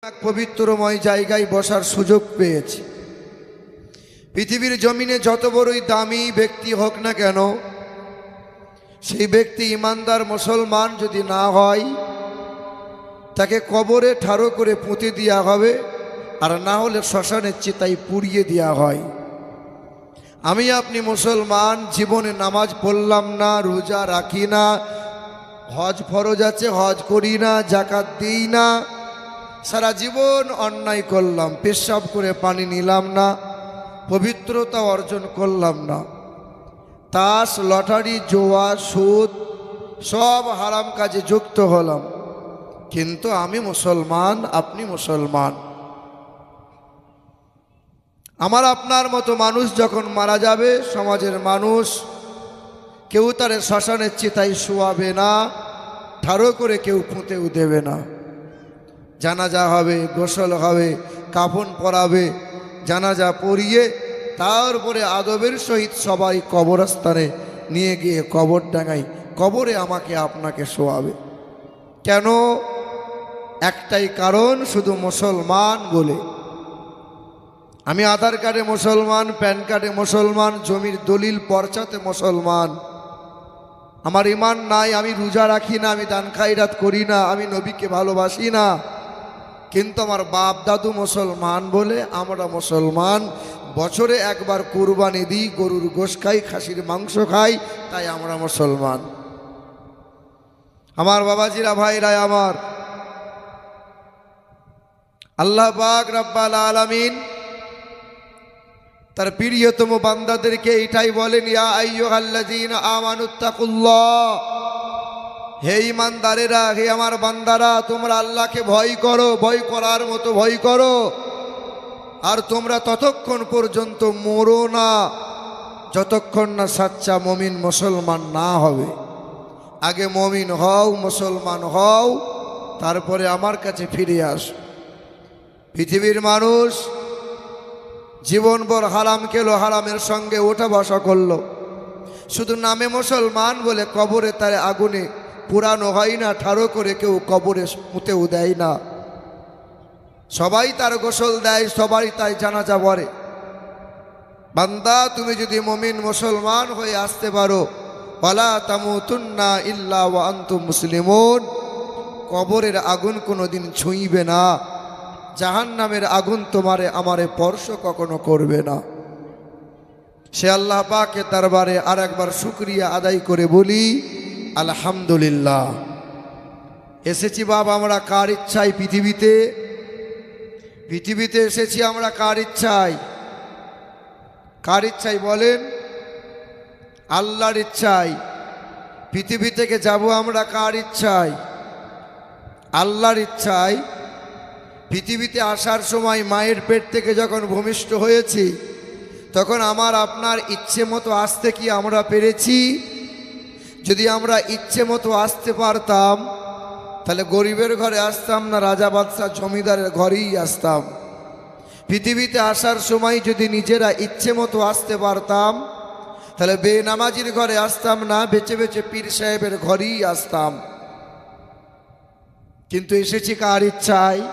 এক পবিত্রময় জায়গায় বসার সুযোগ পেয়েছি। পৃথিবীর জমিনে যত বড়ই দামি ব্যক্তি হোক না কেন, সেই ব্যক্তি ইমানদার মুসলমান যদি না হয়, তাকে কবরে ঠাড়ো করে পুঁতে দেওয়া হবে, আর না হলে শ্মশানের চিতায় পুড়িয়ে দেওয়া হয়। আমি আপনি মুসলমান, জীবনে নামাজ পড়লাম না, রোজা রাখি না, হজ ফরজ আছে হজ করি না, জাকাত দিই না, সারা জীবন অন্যায় করলাম, পেশাব করে পানি নিলাম না, পবিত্রতা অর্জন করলাম না, তাস লটারি জোয়া সুদ সব হারাম কাজে যুক্ত হলাম, কিন্তু আমি মুসলমান, আপনি মুসলমান। আমার আপনার মতো মানুষ যখন মারা যাবে, সমাজের মানুষ কেউ তার শ্মশানের চিতায় শোয়াবে না, ঠাড়ো করে কেউ পুঁতেও দেবে না। জানাজা হবে, গোসল হবে, কাফন পরাবে, জানাজা পরিয়ে তারপরে আদবের সহিত সবাই কবরস্থানে নিয়ে গিয়ে কবর ডাঙাই, কবরে আমাকে আপনাকে শোয়াবে। কেন? একটাই কারণ, শুধু মুসলমান বলে। আমি আধার কার্ডে মুসলমান, প্যান কার্ডে মুসলমান, জমির দলিল পর্চাতে মুসলমান। আমার ইমান নাই, আমি রোজা রাখি না, আমি দান খায়রাত করি না, আমি নবীকে ভালোবাসি না, কিন্তু আমার বাপ দাদু মুসলমান বলে আমরা মুসলমান। বছরে একবার কুরবানি দিই, গরুর গোশ খাই, খাসির মাংস খাই, তাই আমরা মুসলমান। আমার বাবাজিরা, ভাইরা আমার, আল্লাহ পাক রব্বুল আলামিন তার প্রিয়তম বান্দাদেরকে এটাই বলেন, ইয়া আইয়ুহাল্লাযীনা আমানুত্তাকুল্লাহ, হে ঈমানদারেরা, হে আমার বান্দারা, তোমরা আল্লাহকে ভয় করো, ভয় করার মতো ভয় করো। আর তোমরা ততক্ষণ পর্যন্ত মরো না যতক্ষণ না সাচ্চা মুমিন মুসলমান না হবে। আগে মুমিন হও, মুসলমান হও, তারপরে আমার কাছে ফিরে আসো। পৃথিবীর মানুষ জীবনভর হারাম খেলো, হারামের সঙ্গে ওঠা বসা করলো, শুধু নামে মুসলমান বলে কবরে তার আগুনে পুরানো হয় না, ঠাড়ো করে কেউ কবরে পুঁতেও দেয় না। সবাই তার গোসল দেয়, সবাই তাই জানাজা পড়ে। বান্দা, তুমি যদি মুমিন মুসলমান হয়ে আসতে পারো, ওয়ালা তামুতুন্না ইল্লা ওয়া আনতুম মুসলিমুন, কবরের আগুন কোনোদিন ছুঁইবে না, জাহান্নামের আগুন তোমারে আমারে স্পর্শ কখনো করবে না। সে আল্লাহ পাকের দরবারে আর একবার শুকরিয়া আদায় করে বলি আলহামদুলিল্লাহ। এসেছি বাবা আমরা কার ইচ্ছায় পৃথিবীতে এসেছি আমরা কার ইচ্ছায়? কার ইচ্ছায় বলেন? আল্লাহর ইচ্ছায়। পৃথিবী থেকে যাব আমরা কার ইচ্ছায়? আল্লাহর ইচ্ছায়। পৃথিবীতে আসার সময় মায়ের পেট থেকে যখন ভূমিষ্ঠ হয়েছি, তখন আমার আপনার ইচ্ছে মতো আসতে কি আমরা পেরেছি? যদি আমরা ইচ্ছে মতো আসতে পারতাম, তাহলে গরিবের ঘরে আসতাম না, রাজা বাদশাহ জমিদারের ঘরেই আসতাম। পৃথিবীতে আসার সময় যদি নিজেরা ইচ্ছে মতো আসতে পারতাম, তাহলে বেনামাজির ঘরে আসতাম না, বেছে বেছে পীর সাহেবের ঘরেই আসতাম। কিন্তু এসেছি কার ইচ্ছায়?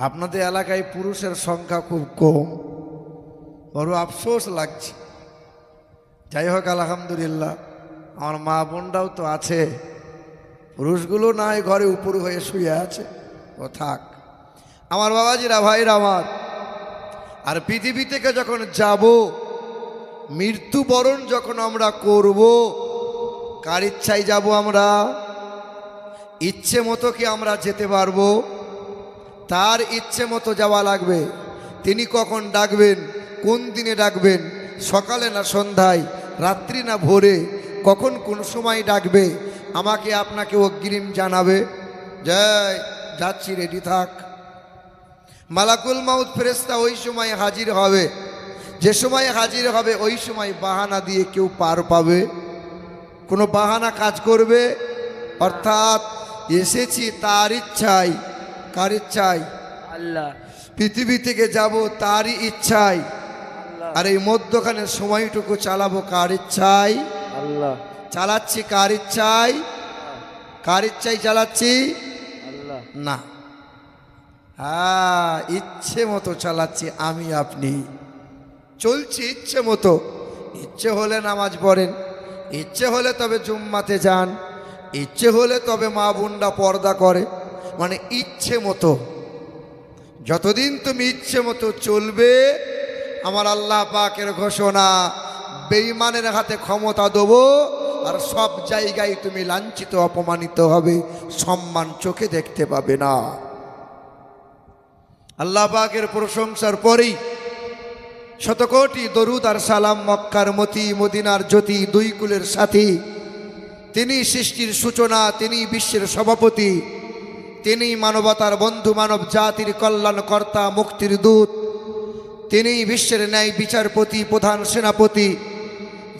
আপনাদের এলাকায় পুরুষের সংখ্যা খুব কম, বড় আফসোস লাগছে। যাই হোক, আলহামদুলিল্লাহ, আমার মা বোনরাও তো আছে, পুরুষগুলো নাই ঘরে উপর হয়ে শুয়ে আছে, ও থাক। আমার বাবাজিরা, ভাইরা আমার, আর পৃথিবী থেকে যখন যাব, মৃত্যুবরণ যখন আমরা করব, কার ইচ্ছায় যাব আমরা? ইচ্ছে মতো কি আমরা যেতে পারবো? তার ইচ্ছে মতো যাওয়া লাগবে। তিনি কখন ডাকবেন, কোন দিনে ডাকবেন, সকালে না সন্ধ্যায়, রাত্রি না ভোরে, কখন কোন সময় ডাকবে, আমাকে আপনাকে অগ্রিম জানাবে। জয়, যাচ্ছি, রেডি থাক। মালাকুল মাউত ফেরেশতা ওই সময় হাজির হবে। যে সময় হাজির হবে, ওই সময় বাহানা দিয়ে কেউ পার পাবে? কোনো বাহানা কাজ করবে? অর্থাৎ এসেছি তার ইচ্ছায়। কার ইচ্ছায়? আল্লাহ। পৃথিবী থেকে যাব তারই ইচ্ছায়। আর এই মধ্যখানে সময়টুকু চালাবো কার ইচ্ছায়? আল্লাহ। চালাচ্ছি কার ইচ্ছায়? কার ইচ্ছায় চালাচ্ছি? আল্লাহ। না, হ্যাঁ, ইচ্ছে মতো চালাচ্ছি আমি আপনি, চলছি ইচ্ছে মতো। ইচ্ছে হলে নামাজ পড়েন, ইচ্ছে হলে তবে জুম্মাতে যান, ইচ্ছে হলে তবে মা বোনরা পর্দা করে, মানে ইচ্ছে মতো। যতদিন তুমি ইচ্ছে মতো চলবে, আমার আল্লাহ পাকের ঘোষণা, বেঈমানের হাতে ক্ষমতা দেবো, আর সব জায়গায় তুমি লাঞ্ছিত অপমানিত হবে, সম্মান চোখে দেখতে পাবে না। আল্লাহ পাকের প্রশংসার পরেই শতকোটি দরুদ আর সালাম মক্কার মতি, মদিনার জ্যোতি, দুই কুলের সাথী, তিনি সৃষ্টির সূচনা, তিনি বিশ্বের সভাপতি, তিনি মানবতার বন্ধু, মানব জাতির কল্যাণকর্তা, মুক্তির দূত, তিনি বিশ্বের ন্যায় বিচারপতি, প্রধান সেনাপতি।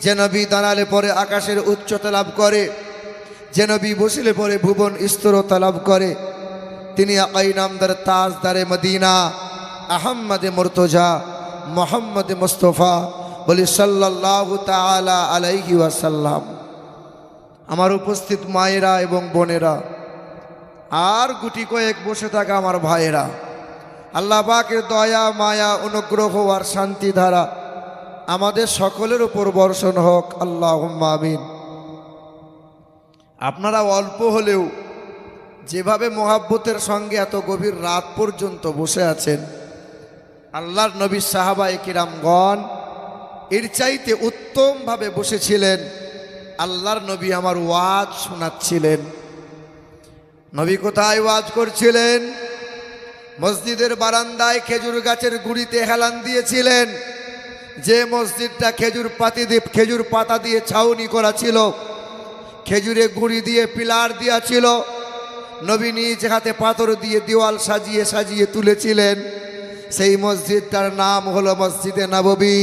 যে নবী দাঁড়ালে পরে আকাশের উচ্চতা লাভ করে, যে নবী বসিলে পরে ভুবন স্থিরতা লাভ করে, তিনি আকাই নামদার তাজদারে মদিনা, আহম্মদে মুর্তজা, মোহাম্মদ মুস্তফা, বলি সাল্লাল্লাহু তাআলা আলাইহি ওয়াসাল্লাম। আমার উপস্থিত মায়েরা এবং বোনেরা, আর গুটি কয়েক বসে থাকা আমার ভাইয়েরা, আল্লাহ পাকের দয়া, মায়া, অনুগ্রহ আর শান্তি ধারা আমাদের সকলের উপর বর্ষণ হোক, আল্লাহুম্মা আমিন। আপনারা অল্প হলেও যেভাবে মোহাব্বতের সঙ্গে এত গভীর রাত পর্যন্ত বসে আছেন, আল্লাহর নবী সাহাবায়ে কিরামগণ এর চাইতে উত্তমভাবে বসেছিলেন। আল্লাহর নবী আমার ওয়াজ শোনাচ্ছিলেন। নবী কোথায় ওয়াজ করছিলেন? মসজিদের বারান্দায় খেজুর গাছের গুড়িতে হেলান দিয়েছিলেন। যে মসজিদটা খেজুর পাতা দিয়ে ছাউনি করা ছিল, খেজুরে গুড়ি দিয়ে পিলার দেওয়া ছিল, নবী নিজ হাতে পাথর দিয়ে দেওয়াল সাজিয়ে সাজিয়ে তুলেছিলেন। সেই মসজিদটার নাম হলো মসজিদে নববী।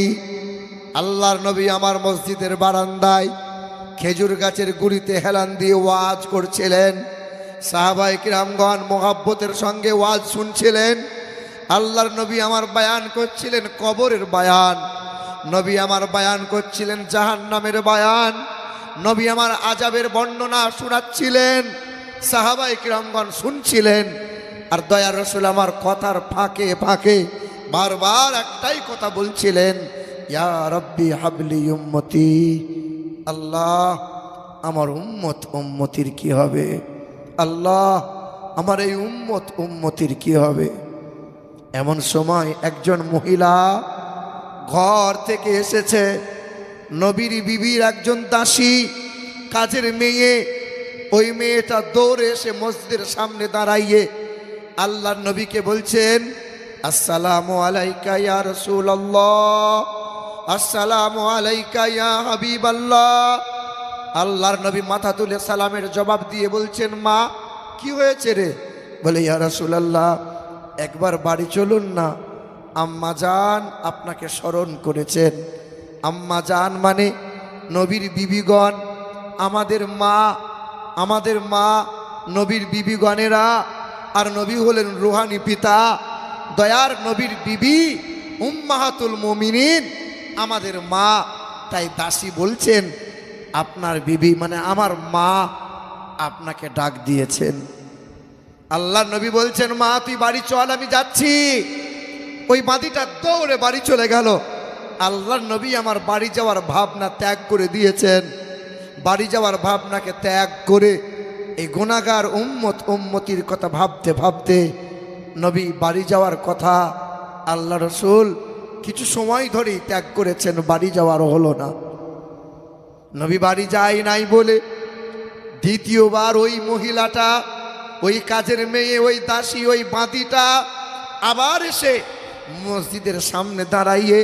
আল্লাহর নবী আমার মসজিদের বারান্দায় খেজুর গাছের গুড়িতে হেলান দিয়ে ওয়াজ করছিলেন। সাহাবায়ে কিরামগণ মোহাব্বতের সঙ্গে ওয়াজ শুনছিলেন। আল্লাহর নবী আমার বয়ান করছিলেন কবরের বয়ান, নবী আমার বয়ান করছিলেন জাহান্নামের বয়ান, নবী আমার আযাবের বর্ণনা শোনাচ্ছিলেন। সাহাবায়ে কিরামগণ শুনছিলেন। আর দয়ার রাসূল আমার কথার ফাঁকে ফাঁকে বারবার একটাই কথা বলছিলেন, ইয়া রব্বি হাবলি উম্মতি, আল্লাহ আমার উম্মতির কি হবে? আল্লাহ আমার এই উম্মতির কি হবে? এমন সময় একজন মহিলা ঘর থেকে এসেছে, নবীর বিবির একজন দাসী, কাজের মেয়ে। ওই মেয়েটা দৌড়ে এসে মসজিদের সামনে দাঁড়াইয়ে আল্লাহর নবীকে বলছেন, আসসালামু আলাইকা ইয়া রাসূলুল্লাহ, আসসালামু আলাইকা ইয়া হাবিবাল্লাহ। আল্লাহর নবী মাথা তুলে সালামের জবাব দিয়ে বলছেন, মা কি হয়েছে রে? বলে, ইয়া রাসূলুল্লাহ একবার বাড়ি চলুন না, আম্মা জান আপনাকে স্মরণ করেছেন। আম্মা জান মানে নবীর বিবিগণ, আমাদের মা নবীর বিবিগণেরা। আর নবী হলেন রুহানি পিতা, দয়ার নবীর বিবি উম্মাহাতুল মুমিনিন, আমাদের মা। তাই দাসী বলছেন, আপনার বিবি মানে আমার মা আপনাকে ডাক দিয়েছেন। আল্লাহর নবী বলছেন, মা তুই বাড়ি চল, আমি যাচ্ছি। ওই মাদিটা দৌড়ে বাড়ি চলে গেল। আল্লাহর নবী আমার বাড়ি যাওয়ার ভাবনা ত্যাগ করে দিয়েছেন। বাড়ি যাওয়ার ভাবনাকে ত্যাগ করে এই গুনাহগার উম্মতির কথা ভাবতে ভাবতে নবী বাড়ি যাওয়ার কথা আল্লাহ রাসূল কিছু সময় ধরেই ত্যাগ করেছেন, বাড়ি যাওয়ারও হলো না। নবী বাড়ি যায় নাই বলে দ্বিতীয়বার ওই মহিলাটা, ওই কাজের মেয়ে, ওই দাসী, ওই বাঁদিটা আবার এসে মসজিদের সামনে দাঁড়াইয়ে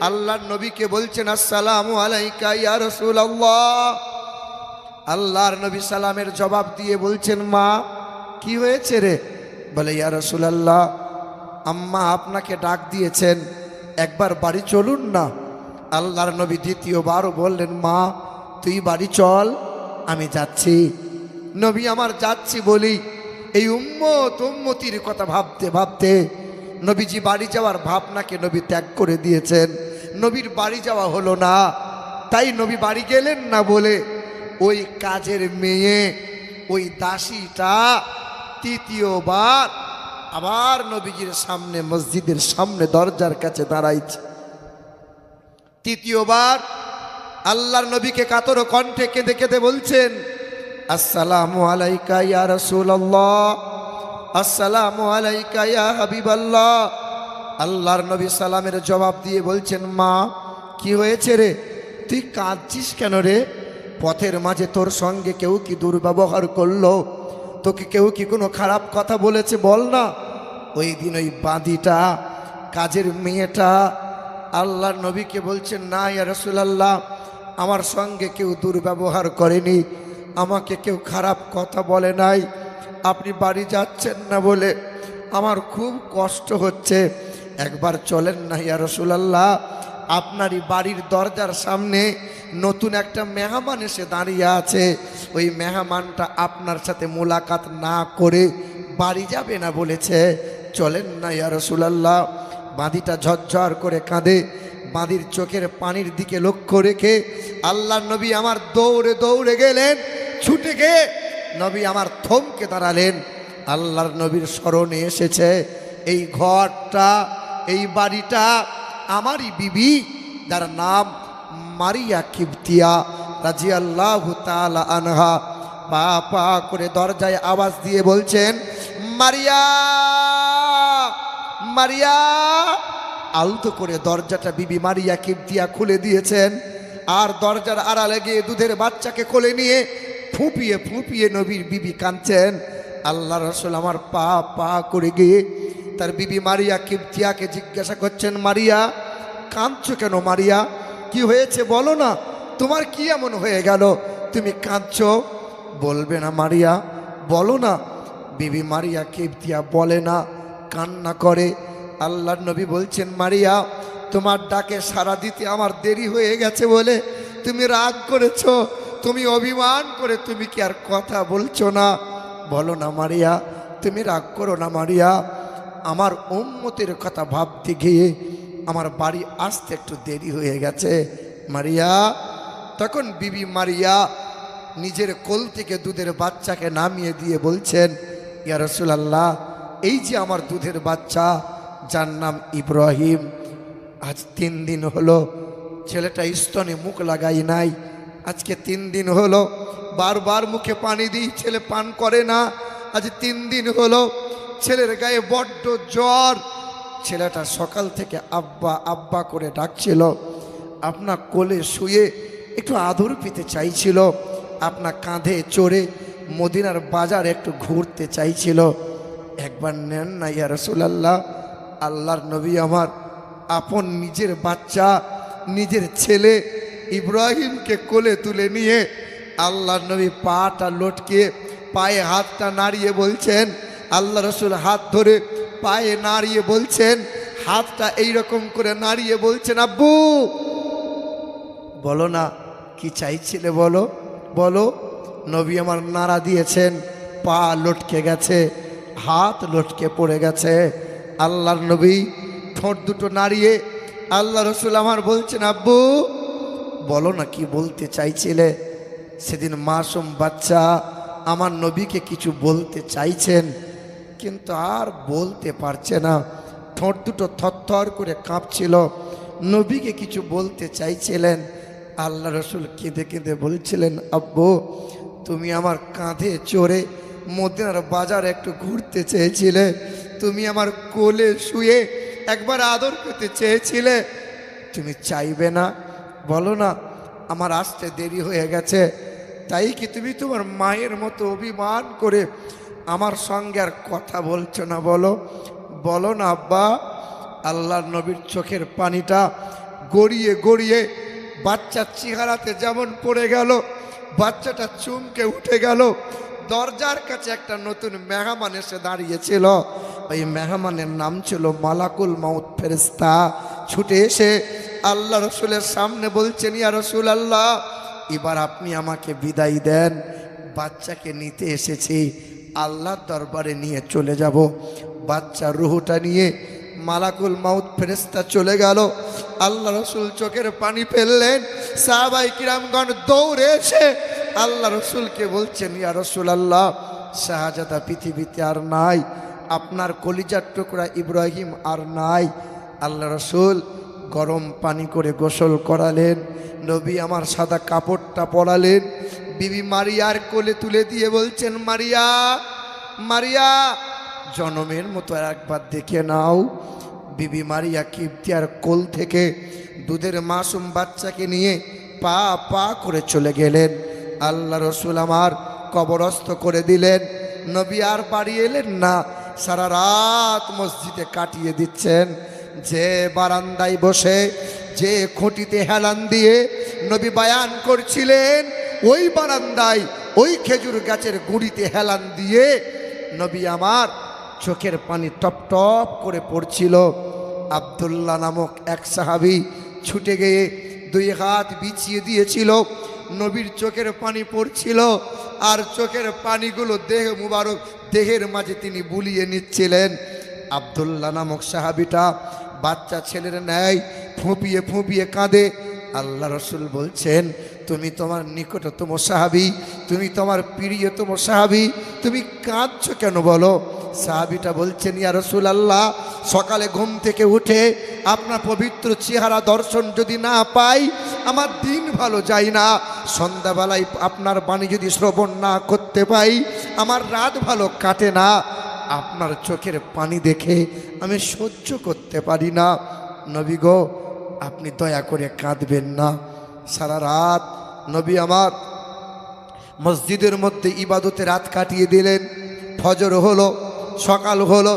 আল্লাহর নবীকে বলছেন, আসসালামু আলাইকা ইয়া রাসূলুল্লাহ। আল্লাহর নবী সালামের জবাব দিয়ে বলছেন, মা কি হয়েছে রে? বলে, ইয়া রাসূলুল্লাহ আম্মা আপনাকে ডাক দিয়েছেন, একবার বাড়ি চলুন না। আল্লাহর নবী দ্বিতীয়বারও বললেন, মা তুই বাড়ি চল, আমি যাচ্ছি। নবী আমার যাচ্ছি বলি এই উম্মতির কথা ভাবতে ভাবতে নবীজি বাড়ি যাওয়ার ভাবনাকে নবী ত্যাগ করে দিয়েছেন। নবীর বাড়ি যাওয়া হলো না। তাই নবী বাড়ি গেলেন না বলে ওই কাজের মেয়ে, ওই দাসীটা তৃতীয়বার আবার নবীজির সামনে, মসজিদের সামনে দরজার কাছে দাঁড়াইছে। তৃতীয়বার আল্লাহর নবীকে কাতর কণ্ঠে কেঁদে কেঁদে বলছেন, আসসালামু আলাইকা ইয়া রাসূলুল্লাহ, আসসালামু আলাইকা ইয়া হাবিবাল্লাহ। আল্লাহর নবী সালামের জবাব দিয়ে বলছেন, মা কি হয়েছে রে, তুই কাঁদছিস কেন রে? পথের মাঝে তোর সঙ্গে কেউ কি দুর্ব্যবহার করলো? তোকে কেউ কি কোনো খারাপ কথা বলেছে? বল না। ওই দিন ওই বাঁদিটা, কাজের মেয়েটা আল্লাহর নবীকে বলছেন, না ইয়া রাসূলুল্লাহ, আমার সঙ্গে কেউ দুর্ব্যবহার করেনি, আমাকে কেউ খারাপ কথা বলে নাই। আপনি বাড়ি যাচ্ছেন না বলে আমার খুব কষ্ট হচ্ছে, একবার চলেন না ইয়া রাসূলুল্লাহ। আপনারই বাড়ির দরজার সামনে নতুন একটা মেহমান এসে দাঁড়িয়ে আছে, ওই মেহমানটা আপনার সাথে মোলাকাত না করে বাড়ি যাবে না বলেছে, চলেন না ইয়া রাসূলুল্লাহ। বাঁদিটা ঝরঝর করে কাঁদে, বাঁদির চোখের পানির দিকে লক্ষ্য রেখে আল্লাহর নবী আমার দৌড়ে দৌড়ে গেলেন, ছুটে গিয়ে নবী আমার থমকে দাঁড়ালেন। আল্লাহর নবীর স্মরণে এসেছে এই ঘরটা, এই বাড়িটা আমারই বিবি, যার নাম মারিয়া কিবতিয়া রাদিয়াল্লাহু তাআলা আনহা। পা পা করে দরজায় আওয়াজ দিয়ে বলছেন, মারিয়া, মারিয়া। আলতো করে দরজাটা বিবি মারিয়া কিবতিয়া খুলে দিয়েছেন, আর দরজার আড়ালে গিয়ে দুধের বাচ্চাকে কোলে নিয়ে ফুঁপিয়ে ফুঁপিয়ে নবীর বিবি কাঁদছেন। আল্লাহ রাসূল আমার পা পা করে গিয়ে তার বিবি মারিয়া কিবতিয়াকে জিজ্ঞাসা করছেন, মারিয়া কাঁদছো কেন? মারিয়া কি হয়েছে বলো না, তোমার কি এমন হয়ে গেল তুমি কাঁদছো? বলবে না মারিয়া, বলো না। বিবি মারিয়া কিবতিয়া বলে না, কান্না করে। আল্লাহর নবী বলছেন, মারিয়া তোমার ডাকে সাড়া দিতে আমার দেরি হয়ে গেছে বলে তুমি রাগ করেছো, তুমি অভিমান করে তুমি কি আর কথা বলছো না? বলো না মারিয়া, তুমি রাগ করো না মারিয়া, আমার উম্মতের কথা ভাবতে গিয়ে আমার বাড়ি আসতে একটু দেরি হয়ে গেছে মারিয়া। তখন বিবি মারিয়া নিজের কোল থেকে দুধের বাচ্চাকে নামিয়ে দিয়ে বলছেন, ইয়া রাসূলুল্লাহ, এই যে আমার দুধের বাচ্চা, যার নাম ইব্রাহিম, আজ 3 দিন হলো ছেলেটা স্তনে মুখ লাগাই নাই, আজকে 3 দিন হলো বারবার মুখে পানি দিই, ছেলে পান করে না, আজ 3 দিন হলো ছেলের গায়ে বড্ড জ্বর, ছেলেটা সকাল থেকে আব্বা আব্বা করে ডাকছিল, আপনার কোলে শুয়ে একটু আদর পেতে চাইছিল, আপনার কাঁধে চড়ে মদিনার বাজার একটু ঘুরতে চাইছিল, একবার নেন না ইয়া রাসূলুল্লাহ। আল্লাহর নবী আমার আপন নিজের বাচ্চা, নিজের ছেলে ইব্রাহিমকে কোলে তুলে নিয়ে আল্লাহর নবী পাটা লটকে পায়ে হাতটা নাড়িয়ে বলছেন, আল্লাহ রাসূল হাত ধরে পায়ে নাড়িয়ে বলছেন, হাতটা এইরকম করে নাড়িয়ে বলছেন, আব্বু বলো না কি চাইছিলে, বলো বলো। নবী আমার নাড়া দিয়েছেন, পা লটকে গেছে, হাত লটকে পড়ে গেছে। আল্লাহর নবী ঠোঁট দুটো নাড়িয়ে আল্লাহ রাসূল আমার বলছেন, আব্বু বলো না কি বলতে চাইছিলে। সেদিন মাসুম বাচ্চা আমার নবীকে কিছু বলতে চাইছেন, কিন্তু আর বলতে পারছে না, ঠোঁট দুটো থরথর করে কাঁপছিল, নবীকে কিছু বলতে চাইছিলেন। আল্লাহ রাসূল কেঁদে কেঁদে বলছিলেন, আব্বু তুমি আমার কাঁধে চড়ে মদিনার বাজার একটু ঘুরতে চেয়েছিলে, তুমি আমার কোলে শুয়ে একবার আদর পেতে চেয়েছিলে, তুমি চাইবে না? বলো না আমার আসতে দেরি হয়ে গেছে, তাই কি তুমি তোমার মায়ের মতো অভিমান করে আমার সঙ্গে আর কথা বলছো না? বলো বলো না আব্বা। আল্লাহর নবীর চোখের পানিটা গড়িয়ে গড়িয়ে বাচ্চার চেহারাতে যেমন পড়ে গেল, বাচ্চাটা চমকে উঠে গেল। দরজার কাছে একটা নতুন মেহমান এসে দাঁড়িয়েছিল, ওই মেহমানের নাম ছিল মালাকুল মাউত ফেরেশতা। ছুটে এসে আল্লাহ রসুলের সামনে বলছেন, ইয়া রাসূলুল্লাহ এবার আপনি আমাকে বিদায় দেন, বাচ্চাকে নিতে এসেছি, আল্লাহর দরবারে নিয়ে চলে যাব। বাচ্চার রুহটা নিয়ে মালাকুল মাউত ফেরেশতা চলে গেল। আল্লাহ রসুল চোখের পানি ফেললেন। সাহাবায়ে কিরামগণ দৌড়ে এসে আল্লাহ রসুলকে বলছেন, ইয়া রাসূলুল্লাহ শাহজাদা পৃথিবীতে আর নাই, আপনার কলিজার টুকরা ইব্রাহিম আর নাই। আল্লাহ রসুল গরম পানি করে গোসল করালেন, নবী আমার সাদা কাপড়টা পরালেন, বিবি মারিয়ার কোলে তুলে দিয়ে বলছেন, মারিয়া, মারিয়া, জনমের মতো একবার দেখে নাও। বিবি মারিয়া কিবতিয়ার কোল থেকে দুধের মাসুম বাচ্চাকে নিয়ে পা পা করে চলে গেলেন। আল্লাহ রসুল আমার কবরস্থ করে দিলেন। নবী আর বাড়ি এলেন না, সারা রাত মসজিদে কাটিয়ে দিচ্ছেন। যে বারান্দায় বসে, যে খুঁটিতে হেলান দিয়ে নবী বায়ান করছিলেন, ওই বারান্দায় ওই খেজুর গাছের গুঁড়িতে হেলান দিয়ে নবী আমার চোখের পানি টপ টপ করে পড়ছিল। আব্দুল্লাহ নামক এক সাহাবী ছুটে গিয়ে দুই হাত বিছিয়ে দিয়েছিল, নবীর চোখের পানি পড়ছিল, আর চোখের পানিগুলো দেহ মুবারক দেহের মাঝে তিনি বুলিয়ে নিচ্ছিলেন। আব্দুল্লাহ নামক সাহাবীটা বাচ্চা ছেলের ন্যায় ফুঁপিয়ে ফুঁপিয়ে কাঁদে। আল্লাহ রসুল বলছেন, তুমি তোমার নিকটতম সাহাবী, তুমি তোমার প্রিয়তম সাহাবী, তুমি কাঁদছো কেন বলো? সাহাবীটা বলছেন, ইয়া রাসূল আল্লাহ, সকালে ঘুম থেকে উঠে আপনার পবিত্র চেহারা দর্শন যদি না পাই আমার দিন ভালো যায় না। সন্ধ্যাবেলায় আপনার বাণী যদি শ্রবণ না করতে পাই আমার রাত ভালো কাটে না। আপনার চোখের পানি দেখে আমি সহ্য করতে পারি না। নবী গো, আপনি দয়া করে কাঁদবেন না। সারা রাত নবী আমার মসজিদের মধ্যে ইবাদতে রাত কাটিয়ে দিলেন। ফজর হলো, সকাল হলো,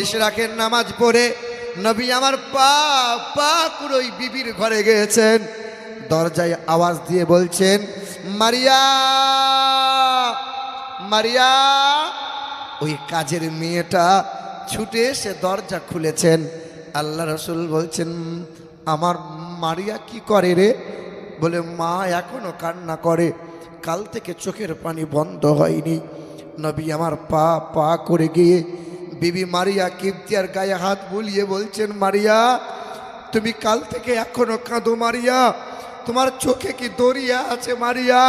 ইশরাকের নামাজ পড়ে নবী আমার পা পা করে ওই বিবির ঘরে গিয়েছেন। দরজায় আওয়াজ দিয়ে বলছেন, মারিয়া, মারিয়া। ওই কাজের মেয়েটা ছুটে এসে দরজা খুলেছেন। আল্লাহ রসুল বলছেন, আমার মারিয়া কি করে রে? বলে, মা এখনো কান্না করে, কাল থেকে চোখের পানি বন্ধ হয়নি। নবী আমার পা পা করে গিয়ে বিবি মারিয়া কিবতিয়ার গায়ে হাত বুলিয়ে বলছেন, মারিয়া, তুমি কাল থেকে এখনো কাঁদো মারিয়া? তোমার চোখে কি দরিয়া আছে মারিয়া?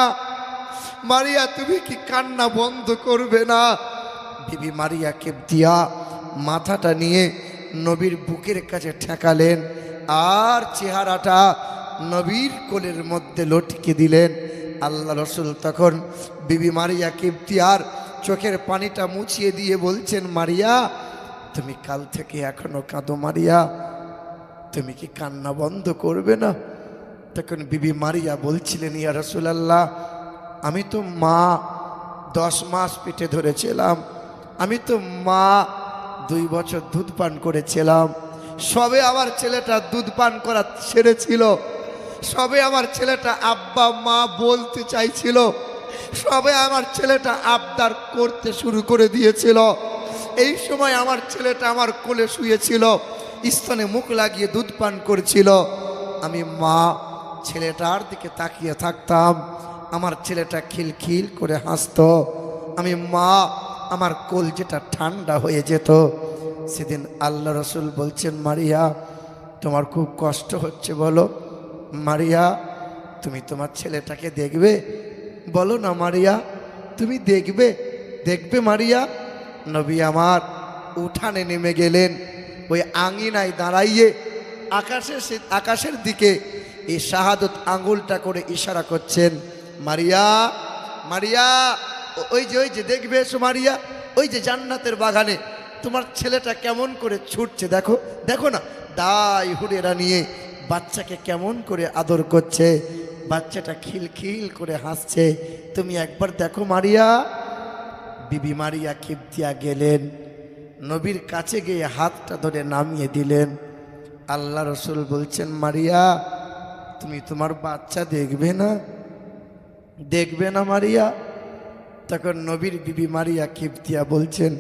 মারিয়া, তুমি কি কান্না বন্ধ করবে না? বিবি মারিয়া কিবতিয়া মাথাটা নিয়ে নবীর বুকের কাছে ঠেকালেন, আর চেহারাটা নবীর কোলের মধ্যে লটকে দিলেন। আল্লাহ রসুল তখন বিবি মারিয়া কিবতিয়ার চোখের পানিটা মুছিয়ে দিয়ে বলছেন, মারিয়া, তুমি কাল থেকে এখনো কাঁদো মারিয়া? তুমি কি কান্না বন্ধ করবে না? তখন বিবি মারিয়া বলছিলেন, ইয়া রাসূলুল্লাহ, আমি তো মা 10 মাস পেটে ধরেছিলাম, আমি তো মা 2 বছর দুধ পান করেছিলাম, সবে আমার ছেলেটা দুধ পান করা ছেড়েছিল, সবে আমার ছেলেটা আব্বা মা বলতে চাইছিল, সবে আমার ছেলেটা আবদার করতে শুরু করে দিয়েছিল। এই সময় আমার ছেলেটা আমার কোলে শুয়েছিল, স্তনে মুখ লাগিয়ে দুধ পান করছিল। আমি মা ছেলেটার দিকে তাকিয়ে থাকতাম, আমার ছেলেটা খিলখিল করে হাসতো। আমি মা, আমার কলজেটা ঠান্ডা হয়ে যেত। সেদিন আল্লাহ রসুল বলছেন, মারিয়া, তোমার খুব কষ্ট হচ্ছে বলো? মারিয়া, তুমি তোমার ছেলেটাকে দেখবে? বলো না মারিয়া, তুমি দেখবে? দেখবে মারিয়া? নবী আমার উঠানে নেমে গেলেন, ওই আঙিনায় দাঁড়াইয়ে আকাশের দিকে এই শাহাদত আঙ্গুলটা করে ইশারা করছেন, মারিয়া, মারিয়া, ওই যে দেখবে এসো মারিয়া, ওই যে জান্নাতের বাগানে তোমার ছেলেটা কেমন করে ছুটছে, দেখো, দেখো না, দাই হুড়েরা নিয়ে বাচ্চাকে কেমন করে আদর করছে, বাচ্চাটা খিলখিল করে হাসছে, তুমি একবার দেখো মারিয়া। বিবি মারিয়া কিবতিয়া গেলেন, নবীর কাছে গিয়ে হাতটা ধরে নামিয়ে দিলেন। আল্লাহ রসুল বলছেন, মারিয়া, তুমি তোমার বাচ্চা দেখবে না? দেখবে না মারিয়া? তখন নবীর বিবি মারিয়া কিবতিয়া বলছেন,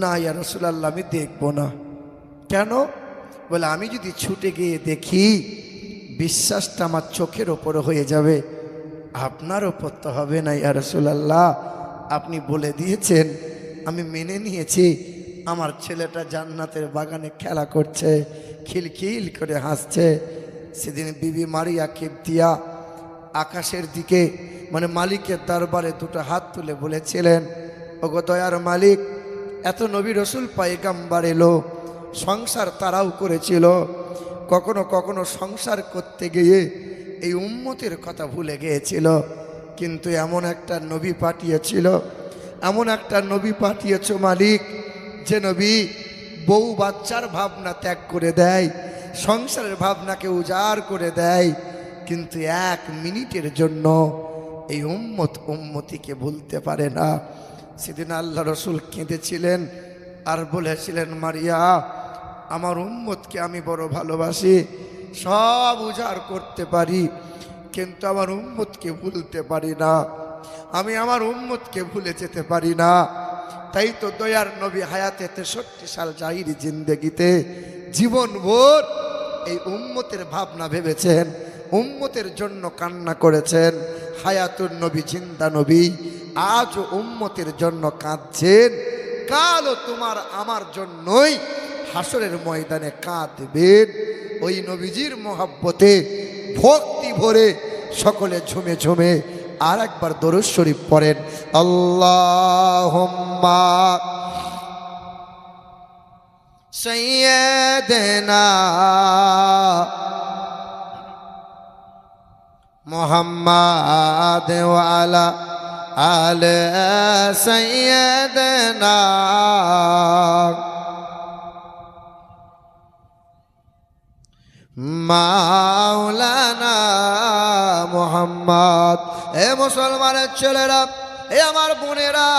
না ইয়া রাসূলুল্লাহ, আমি দেখব না। কেন? বলে, আমি যদি ছুটে গিয়ে দেখি বিশ্বাসটা আমার চোখের ওপর হয়ে যাবে, আপনার ওপর তো হবে না ইয়া রাসূলুল্লাহ। আপনি বলে দিয়েছেন, আমি মেনে নিয়েছি, আমার ছেলেটা জান্নাতের বাগানে খেলা করছে, খিলখিল করে হাসছে। সেদিন বিবি মারিয়া কিবতিয়া আকাশের দিকে, মানে মালিকের দরবারে দুটো হাত তুলে বলেছিলেন, ওগো দয়ার মালিক, এত নবী রসুল পয়গাম্বার এলো, সংসার তারাও করেছিল, কখনো কখনো সংসার করতে গিয়ে এই উম্মতের কথা ভুলে গিয়েছিল। কিন্তু এমন একটা নবী পাঠিয়েছিল, এমন একটা নবী পাঠিয়েছ মালিক, যে নবী বউ বাচ্চার ভাবনা ত্যাগ করে দেয়, সংসারের ভাবনাকে উজাড় করে দেয়, কিন্তু এক মিনিটের জন্য এই উম্মতিকে ভুলতে পারে না। সেদিন আল্লাহ রসুল কেঁদেছিলেন আর বলেছিলেন, মারিয়া, আমার উম্মতকে আমি বড় ভালোবাসি, সব উজাড় করতে পারি, কিন্তু আমার উম্মতকে ভুলতে পারি না, আমি আমার উম্মতকে ভুলে যেতে পারি না। তাই তো দয়ার নবী হায়াতে 63 সাল জাহিরি জিন্দেগিতে জীবনভর এই উম্মতের ভাবনা ভেবেছেন, উম্মতের জন্য কান্না করেছেন। হায়াতুর নবী, জিন্দা নবী, আজও উম্মতের জন্য কাঁদছেন। কালও তোমার আমার জন্যই হাসরের ময়দানে কাঁদবেন। ওই নবীজির মোহাব্বতে ভক্তি ভরে সকলে ঝুমে ঝুমে আর একবার দরুদ শরীফ পড়েন, আল্লাহুম্মা সাইয়্যিদিনা মুহাম্মাদ ওয়া আলা আলি সাইয়্যিদিনা মাওলানা মুহাম্মদ। এ মুসলমানের ছেলেরা, এ আমার বোনেরা,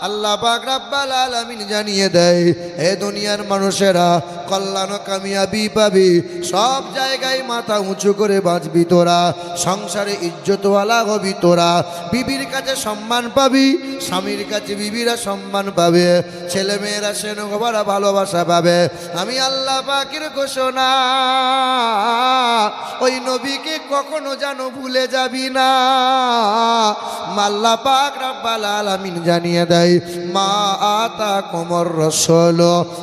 আল্লাহ পাক রব্বুল আলামিন জানিয়ে দেয়, এ দুনিয়ার মানুষেরা কল্যাণ কামিয়াবি পাবি, সব জায়গায় মাথা উঁচু করে বাঁচবি তোরা, সংসারে ইজ্জতওয়ালা হবি তোরা, বিবির কাছে সম্মান পাবি, স্বামীর কাছে বিবিরা সম্মান পাবে, ছেলে মেয়েরা সেনগোবারা ভালোবাসা পাবে। আমি আল্লাহ পাকের ঘোষণা, ওই নবীকে কখনো যেন ভুলে যাবি না। আল্লাহ পাক রব্বুল আলামিন জানিয়ে দেয়, মা আতাকুমুর রাসূল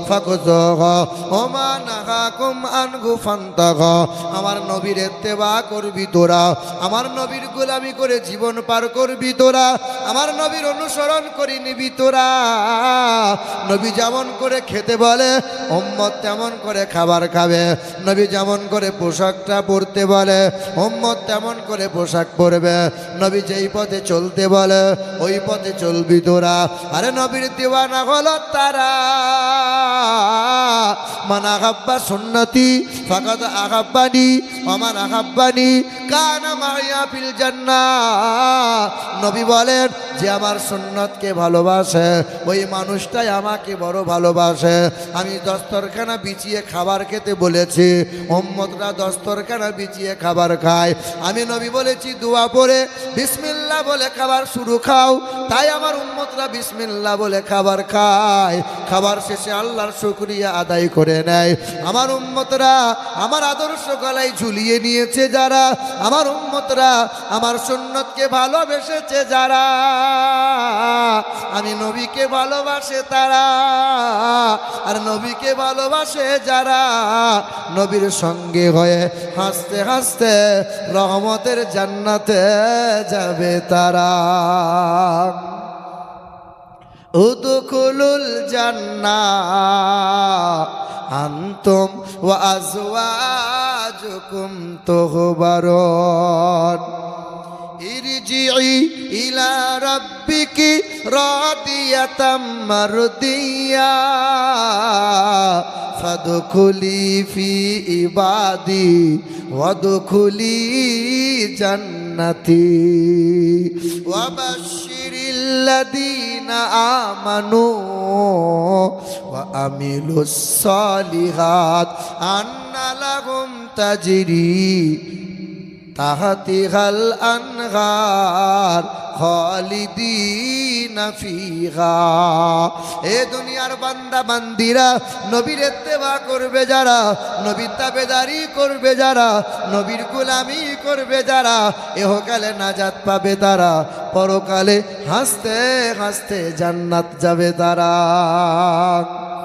ফাখুযুহু ওয়া মা নাহাকুম আনহু ফান্তাহু। আমার নবীর ইত্তেবা করবি তোরা, আমার নবীর গোলামি করে জীবন পার করবি তোরা, আমার নবীর অনুসরণ করে নিবি তোরা। নবী যেমন করে খেতে বলে উম্মত তেমন করে খাবার খাবে, নবী যেমন করে পোশাকটা পরতে বলে উম্মত তেমন করে পোশাক পরবে, নবী যেই পথে চলতে বলে ওই পথে চলবি তোরা। আরে নবীর দিওয়ানা হলো তারা, মান আহাব্বা সুন্নতি ফাকাদ আহাব্বানি ওয়া মান আহাব্বানি কানা মাইয়া ফিল জান্নাহ। নবী বলেন, যে আমার সুন্নতকে ভালোবাসে ওই মানুষটাই আমাকে বড় ভালোবাসে। আমি দস্তরখানা বিছিয়ে খাবার খেতে বলেছি, উম্মতরা দস্তরখানা বিছিয়ে খাবার খায়। আমি নবী বলেছি দোয়া পড়ে বিসমিল্লাহ বলে খাবার শুরু খাও, তাই আমার উম্মতরা বিসমিল্লাহ বলে খাবার খায়, খাবার শেষে আল্লাহর শুকরিয়া আদায় করে নেয়। আমার উম্মতরা আমার আদর্শ গলায় ঝুলিয়ে নিয়েছে যারা, আমার উম্মতরা আমার সুন্নতকে ভালোবেসেছে যারা, আমি নবীকে ভালোবাসে তারা, আর নবীকে ভালোবাসে যারা, নবীর সঙ্গে হয়ে হাসতে হাসতে রহমতের জান্নাতে যাবে তারা। উদখুলুল জান্নাহ আনতুম ওয়া আজওয়াজুকুম তুহবারুন। ইরজিই ইলা রাব্বিকি রাদিয়াতাম মারদিয়া ফাদখুলি ফি ইবাদি ওয়াদখুলি জান্নাতি ওয়া বাশশিরিল লাযীনা আমানু ওয়া আমিলুস সালিহাত আন্না লাহুম তাজরি তাহতিহাল আনহার খালিদিনা ফিহা। এ দুনিয়ার বান্দা বান্দিরা, নবীর ইত্তেবা করবে যারা, নবীর তাবেদারি করবে যারা, নবীর গোলামি করবে যারা, ইহকালে নাজাত পাবে তারা, পরকালে হাসতে হাসতে জান্নাত যাবে তারা।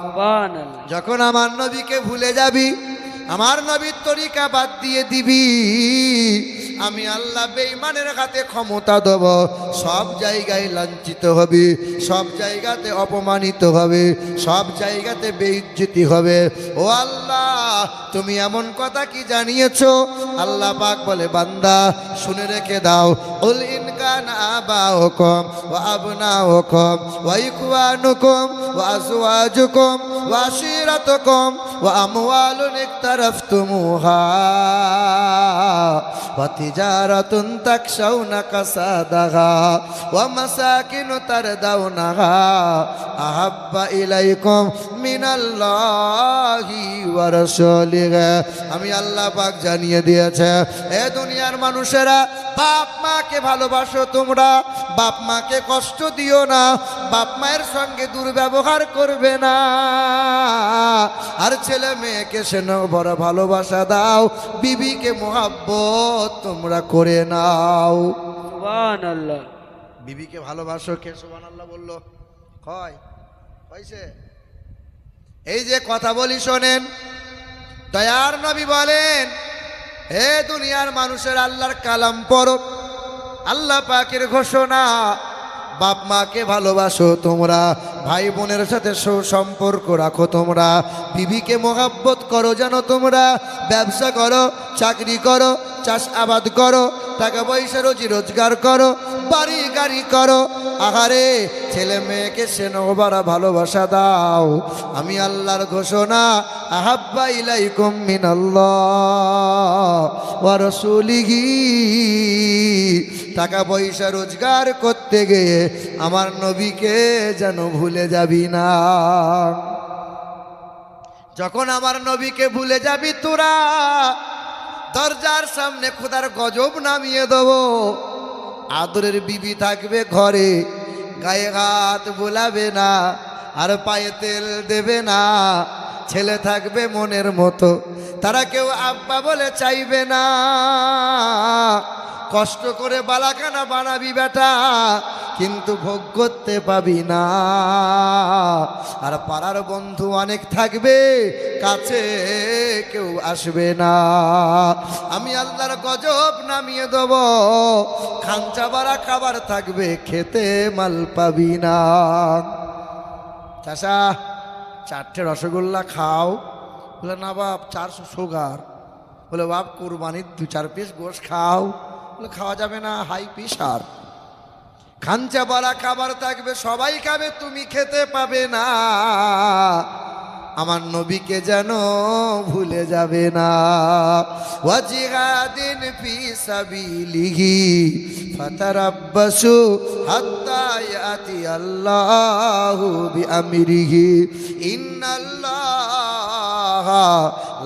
সুবহানাল্লাহ। যখন আমার নবীকে ভুলে যাবি, আমার নবীর তরিকা বাদ দিয়ে দিবি, আমি আল্লাহ বেঈমানের হাতে ক্ষমতা দেব, সব জায়গায় লাঞ্ছিত হবে, সব জায়গাতে অপমানিত হবে, সব জায়গাতে বেইজ্জতি হবে। ও আল্লাহ, তুমি এমন কথা কি জানিয়েছো? আল্লাহ পাক বলে, বান্দা শুনে রেখে দাও। উল ইন কান আবাউকুম ওয়া আবনাউকুম ওয়া ইখওয়ানুকুম ওয়া আজওয়াজুকুম ওয়া আশিরাতুকুম ওয়া আমওয়ালুন ইকতারাফতুমুহা ওয়া তিজারাতুন তাকশাউনা কাসাদাহা ওয়া মাসাকিনু তারদাউনাহা আহাব্বা ইলাইকুম মিনাল্লাহি ওয়া রাসূলিহি। আমি আল্লাহ পাক জানিয়ে দিয়েছে, এ দুনিয়ার মানুষেরা, বাপ মাকে ভালোবাসো তোমরা, বাপ মাকে কষ্ট দিও না, বাপ মায়ের সঙ্গে দুর্ব্যবহার করবে না, আর ছেলে মেয়েকে সেন বড় ভালোবাসা দাও, বিবিকে মোহাব্বত তোমরা করে নাও। সুবহানাল্লাহ। বিবিকে ভালোবাসো, কে সুবহানাল্লাহ বললো? হয় হয়েছে? এই যে কথা বলি শোনেন, দয়ার নবী বলেন, হে দুনিয়ার মানুষের, আল্লাহর কালাম পড়ো, আল্লাহ পাকের ঘোষণা, বাপ মাকে ভালোবাসো তোমরা, ভাই বোনের সাথে সুসম্পর্ক রাখো তোমরা, বিবিকে মোহাব্বত করো, যেন তোমরা ব্যবসা করো, চাকরি করো, চাষ আবাদ করো, টাকা পয়সা রুজি রোজগার করো, বাড়ি গাড়ি করো, আহারে ছেলে মেয়েকে সেনবারা ভালোবাসা দাও। আমি আল্লাহর ঘোষণা, আহাব্বা ইলাইকুম মিনাল্লাহ ওয়া রাসূলিহি। টাকা পয়সা রোজগার করতে গিয়ে আমার নবীকে যেন ভুলে যাবি না। যখন আমার নবীকে ভুলে যাবি তোরা, দরজার সামনে খোদার গজব নামিয়ে দেব। আদরের বিবি থাকবে ঘরে, গায়ে হাত বোলাবে না, আর পায়ে তেল দেবে না। ছেলে থাকবে মনের মতো, তারা কেউ আব্বা বলে চাইবে না। কষ্ট করে বালাখানা বানাবি বেটা, কিন্তু ভোগ করতে পাবি না। আর পাড়ার বন্ধু অনেক থাকবে, কাছে কেউ আসবে না। আমি আল্লাহর গজব নামিয়ে দেব, খাঞ্চা বাড়া খাবার থাকবে, খেতে মাল পাবি না। চাষা 4টে রসগোল্লা খাও। বলে না বাপ, 400 সুগার। বলে বাপ, কুরবানির 2-4 পিস গোশ খাও। বলে খাওয়া যাবে না, হাই প্রেশার। খাঞ্চা বাড়া খাবার থাকবে, সবাই খাবে, তুমি খেতে পাবে না। আমার নবীকে যেন ভুলে যাবে না। ওয়া জিহাদিন ফি সাবিলিহি ফাতারাব্বাসু হাত্তা ইয়াতি আল্লাহু বিআমরিহি ইন্নাল্লাহা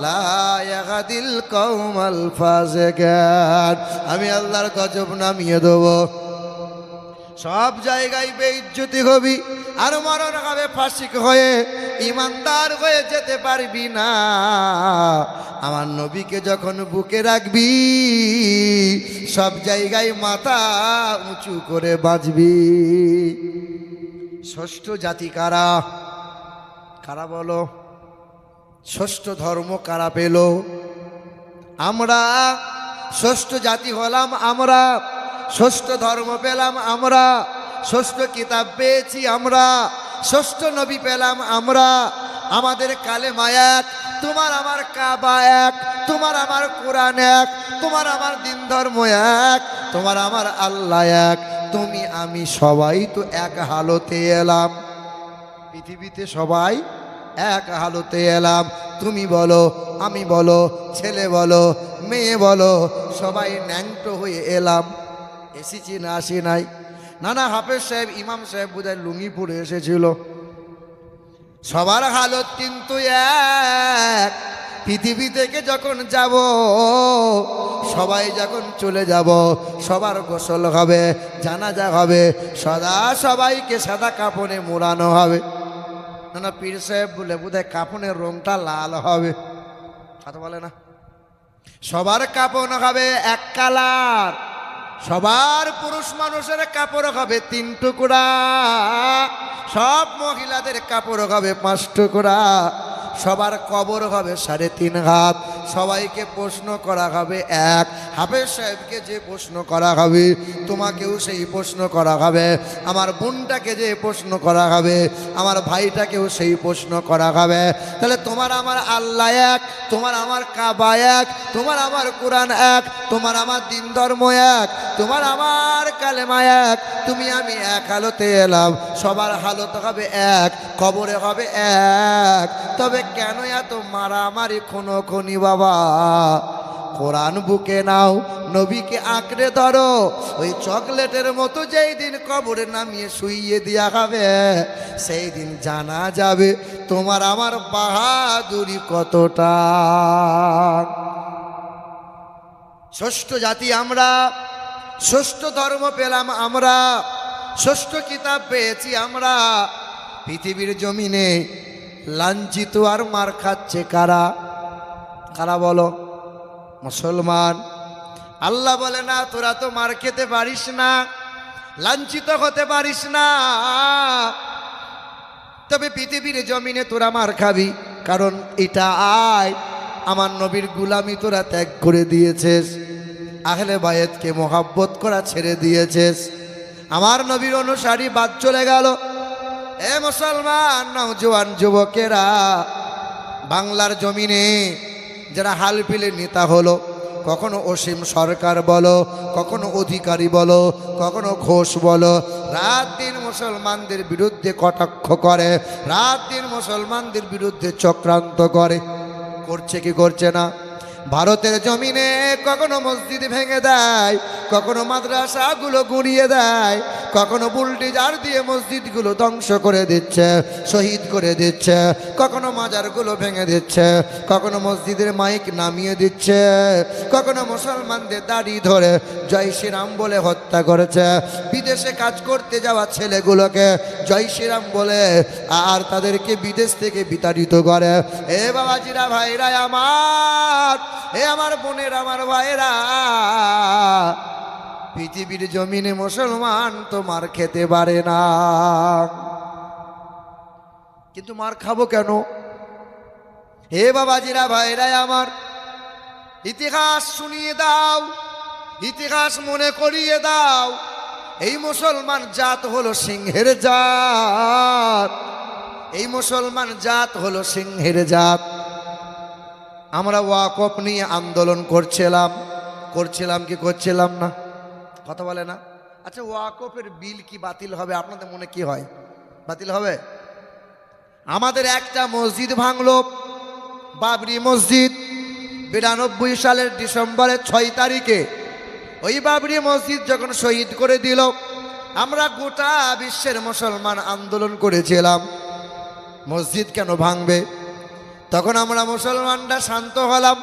লা ইয়াহদিল কওমাল ফাসিকিন। আমি আল্লাহর গজব নামিয়ে দেব, সব জায়গায় বেইজ্জতি হবি, আর মরণ হবে ফাসিক হয়ে, ইমানদার হয়ে যেতে পারবি না। আমার নবীকে যখন বুকে রাখবি, সব জায়গায় মাথা উঁচু করে বাঁচবি। ষষ্ঠ জাতি কারা? কারা বলো? ষষ্ঠ ধর্ম কারা পেল? আমরা। ষষ্ঠ জাতি হলাম আমরা, ষষ্ঠ ধর্ম পেলাম আমরা, ষষ্ঠ কিতাব পেয়েছি আমরা, ষষ্ঠ নবী পেলাম আমরা। আমাদের কালেমা এক, তোমার আমার কাবা এক, তোমার আমার কোরআন এক, তোমার আমার দিন ধর্ম এক, তোমার আমার আল্লাহ এক। তুমি আমি সবাই তো এক হালতে এলাম, পৃথিবীতে সবাই এক হালতে এলাম। তুমি বলো, আমি বলো, ছেলে বলো, মেয়ে বলো, সবাই ন্যাংটো হয়ে এলাম। এসেছি না আসি নাই? না, হাফেজ সাহেব, ইমাম সাহেব বোধহয় লুঙ্গি পরে এসেছিল। সবার হালত কিন্তু এক। পৃথিবী থেকে যখন যাব, সবাই যখন চলে যাব, সবার গোসল হবে, জানাজা হবে, সবাইকে সাদা কাপড়ে মোড়ানো হবে। না, পীর সাহেব বলে বোধহয় কাপড়ের রংটা লাল হবে, কথা বলে না? সবার কাপড় হবে এক কালার, সবার পুরুষ মানুষের কাপড় হবে 3 টুকরা, সব মহিলাদের কাপড় হবে 5 টুকরা, সবার কবর হবে 3.5 হাত। সবাইকে প্রশ্ন করা হবে 1 হাফেজ সাহেবকে যে প্রশ্ন করা হবে তোমাকেও সেই প্রশ্ন করা হবে, আমার বোনটাকে যে প্রশ্ন করা হবে আমার ভাইটাকেও সেই প্রশ্ন করা হবে। তাহলে তোমার আমার আল্লাহ এক, তোমার আমার কাবা এক, তোমার আমার কোরআন এক, তোমার আমার দিন ধর্ম এক, তোমার আমার কালেমা এক, তুমি আমি এক হালতে এলাম, সবার হালত হবে এক, কবরে হবে এক। তবে কেন এত মারামারি খুনোখুনি বাবা? কোরআন বুকে নাও, নবীকে আঁকড়ে ধরো, ওই চকলেটের মতো যেই দিন কবরে নামিয়ে শুইয়ে দেওয়া হবে সেই দিন জানা যাবে তোমার আমার বাহাদুরি কতটা। ষষ্ঠ জাতি আমরা, ষষ্ঠ ধর্ম পেলাম আমরা, ষষ্ঠ কিতাব পেয়েছি আমরা। পৃথিবীর জমিনে লাঞ্ছিত আর মার খাচ্ছে কারা? কারা বলো? মুসলমান। আল্লাহ বলে না তোরা তো মার খেতে পারিস না, লাঞ্ছিত হতে পারিস না, তবে পৃথিবীর জমিনে তোরা মার খাবি, কারণ এটা আয় আমার নবীর গুলামি তোরা ত্যাগ করে দিয়েছিস, আহলে বায়েতকে মোহাব্বত করা ছেড়ে দিয়েছিস, আমার নবীর অনুসারী বাদ চলে গেল। এ মুসলমান নওজোয়ান যুবকেরা, বাংলার জমিনে যারা হাল ফেলে নেতা হলো, কখনো অসীম সরকার বলো, কখনো অধিকারী বলো, কখনো ঘোষ বলো, রাত দিন মুসলমানদের বিরুদ্ধে কটাক্ষ করে, রাত দিন মুসলমানদের বিরুদ্ধে চক্রান্ত করে। করছে কি করছে না? ভারতের জমিনে কখনো মসজিদ ভেঙে দেয়, কখনো মাদ্রাসাগুলো গুঁড়িয়ে দেয়, কখনো বুলডোজার দিয়ে মসজিদগুলো ধ্বংস করে দিচ্ছে, শহীদ করে দিচ্ছে, কখনো মাজারগুলো ভেঙে দিচ্ছে, কখনো মসজিদের মাইক নামিয়ে দিচ্ছে, কখনো মুসলমানদের দাড়ি ধরে জয় শ্রীরাম বলে হত্যা করেছে, বিদেশে কাজ করতে যাওয়া ছেলেগুলোকে জয় শ্রীরাম বলে আর তাদেরকে বিদেশ থেকে বিতাড়িত করে। এ বাবাজিরা, ভাইরা আমার, এ আমার বোনের, আমার ভাইরা, পৃথিবীর জমিনে মুসলমান তো মার খেতে পারে না, কিন্তু মার খাবো কেন? হে বাবাজিরা, ভাইরা আমার, ইতিহাস শুনিয়ে দাও, ইতিহাস মনে করিয়ে দাও। এই মুসলমান জাত হলো সিংহের জাত, এই মুসলমান জাত হলো সিংহের জাত। আমরা ওয়াকফ নিয়ে আন্দোলন করছিলাম কি করছিলাম না? কথা বলে না? আচ্ছা, ওয়াকফের বিল কি বাতিল হবে? আপনাদের মনে কি হয়, বাতিল হবে? আমাদের একটা মসজিদ ভাঙলো, বাবরি মসজিদ, 92 সালের ডিসেম্বরের 6 তারিখে। ওই বাবরি মসজিদ যখন শহীদ করে দিল, আমরা গোটা বিশ্বের মুসলমান আন্দোলন করেছিলাম মসজিদ কেন ভাঙবে। তখন আমরা মুসলমানরা শান্ত হলাম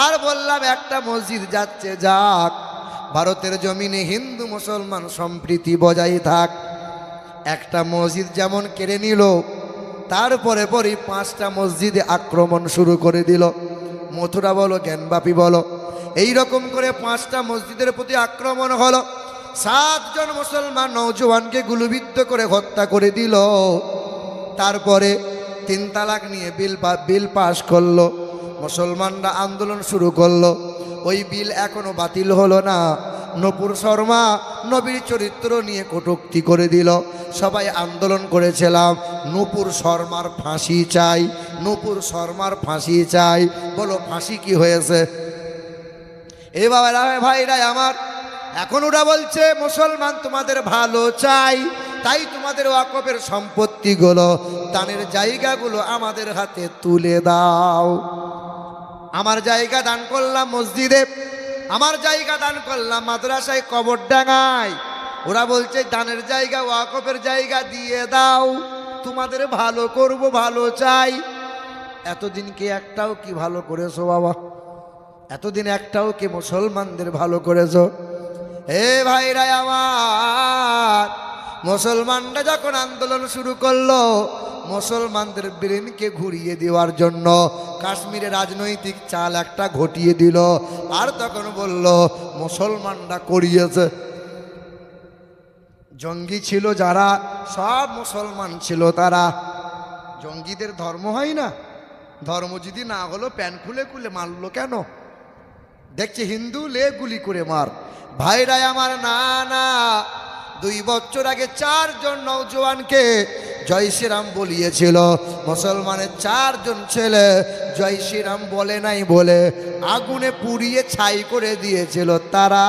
আর বললাম একটা মসজিদ যাচ্ছে যাক, ভারতের জমিনে হিন্দু মুসলমান সম্প্রীতি বজায় থাক। একটা মসজিদ যেমন কেড়ে নিল, তারপরে পরই 5টা মসজিদে আক্রমণ শুরু করে দিল। মথুরা বলো, জ্ঞানবাপী বলো, এই রকম করে 5টা মসজিদের প্রতি আক্রমণ হলো। 7 জন মুসলমান নওজোয়ানকে গুলিবিদ্ধ করে হত্যা করে দিল। তারপরে 3 তালাক নিয়ে বিল পাশ করলো, মুসলমানরা আন্দোলন শুরু করলো। ওই বিল এখনো বাতিল হলো না। নূপুর শর্মা নবীর চরিত্র নিয়ে কটূক্তি করে দিল। সবাই আন্দোলন করেছিলাম নূপুর শর্মার ফাঁসি চাই, নূপুর শর্মার ফাঁসি চাই। বলো ফাঁসি কি হয়েছে? এ বাবা ভাইরা আমার, এখন ওরা বলছে মুসলমান তোমাদের ভালো চাই, তাই তোমাদের ওয়াকফের সম্পত্তিগুলো, দানের জায়গাগুলো আমাদের হাতে তুলে দাও। আমার জায়গা দান করলাম মসজিদে, আমার জায়গা দান করলাম মাদ্রাসায়, কবরডাঙ্গায়। ওরা বলছে দানের জায়গা, ওয়াকফের জায়গা দিয়ে দাও, তোমাদের ভালো করব, ভালো চাই। এতদিন কি একটাও কি ভালো করেছো বাবা? এতদিন একটাও কি মুসলমানদের ভালো করেছো? হে ভাইরা আমার, মুসলমানরা যখন আন্দোলন শুরু করলো মুসলমানদের ব্রেনকে ঘুরিয়ে দেওয়ার জন্য, কাশ্মীরে রাজনৈতিক চাল একটা ঘটিয়ে দিল। আর তখন বলল মুসলমানরা করিয়েছে। জঙ্গি ছিল যারা, সব মুসলমান ছিল তারা। জঙ্গিদের ধর্ম হয় না? ধর্ম যদি না হলো প্যান্ট খুলে খুলে মারলো কেন? দেখছে হিন্দু লে গুলি করে মার। ভাইরাই আমার, না না, 2 বছর আগে 4 জন নওজওয়ানকে জয় শ্রীরাম বলিয়েছিল। মুসলমানের 4 জন ছেলে জয় শ্রীরাম বলে নাই বলে আগুনে পুড়িয়ে ছাই করে দিয়েছিল। তারা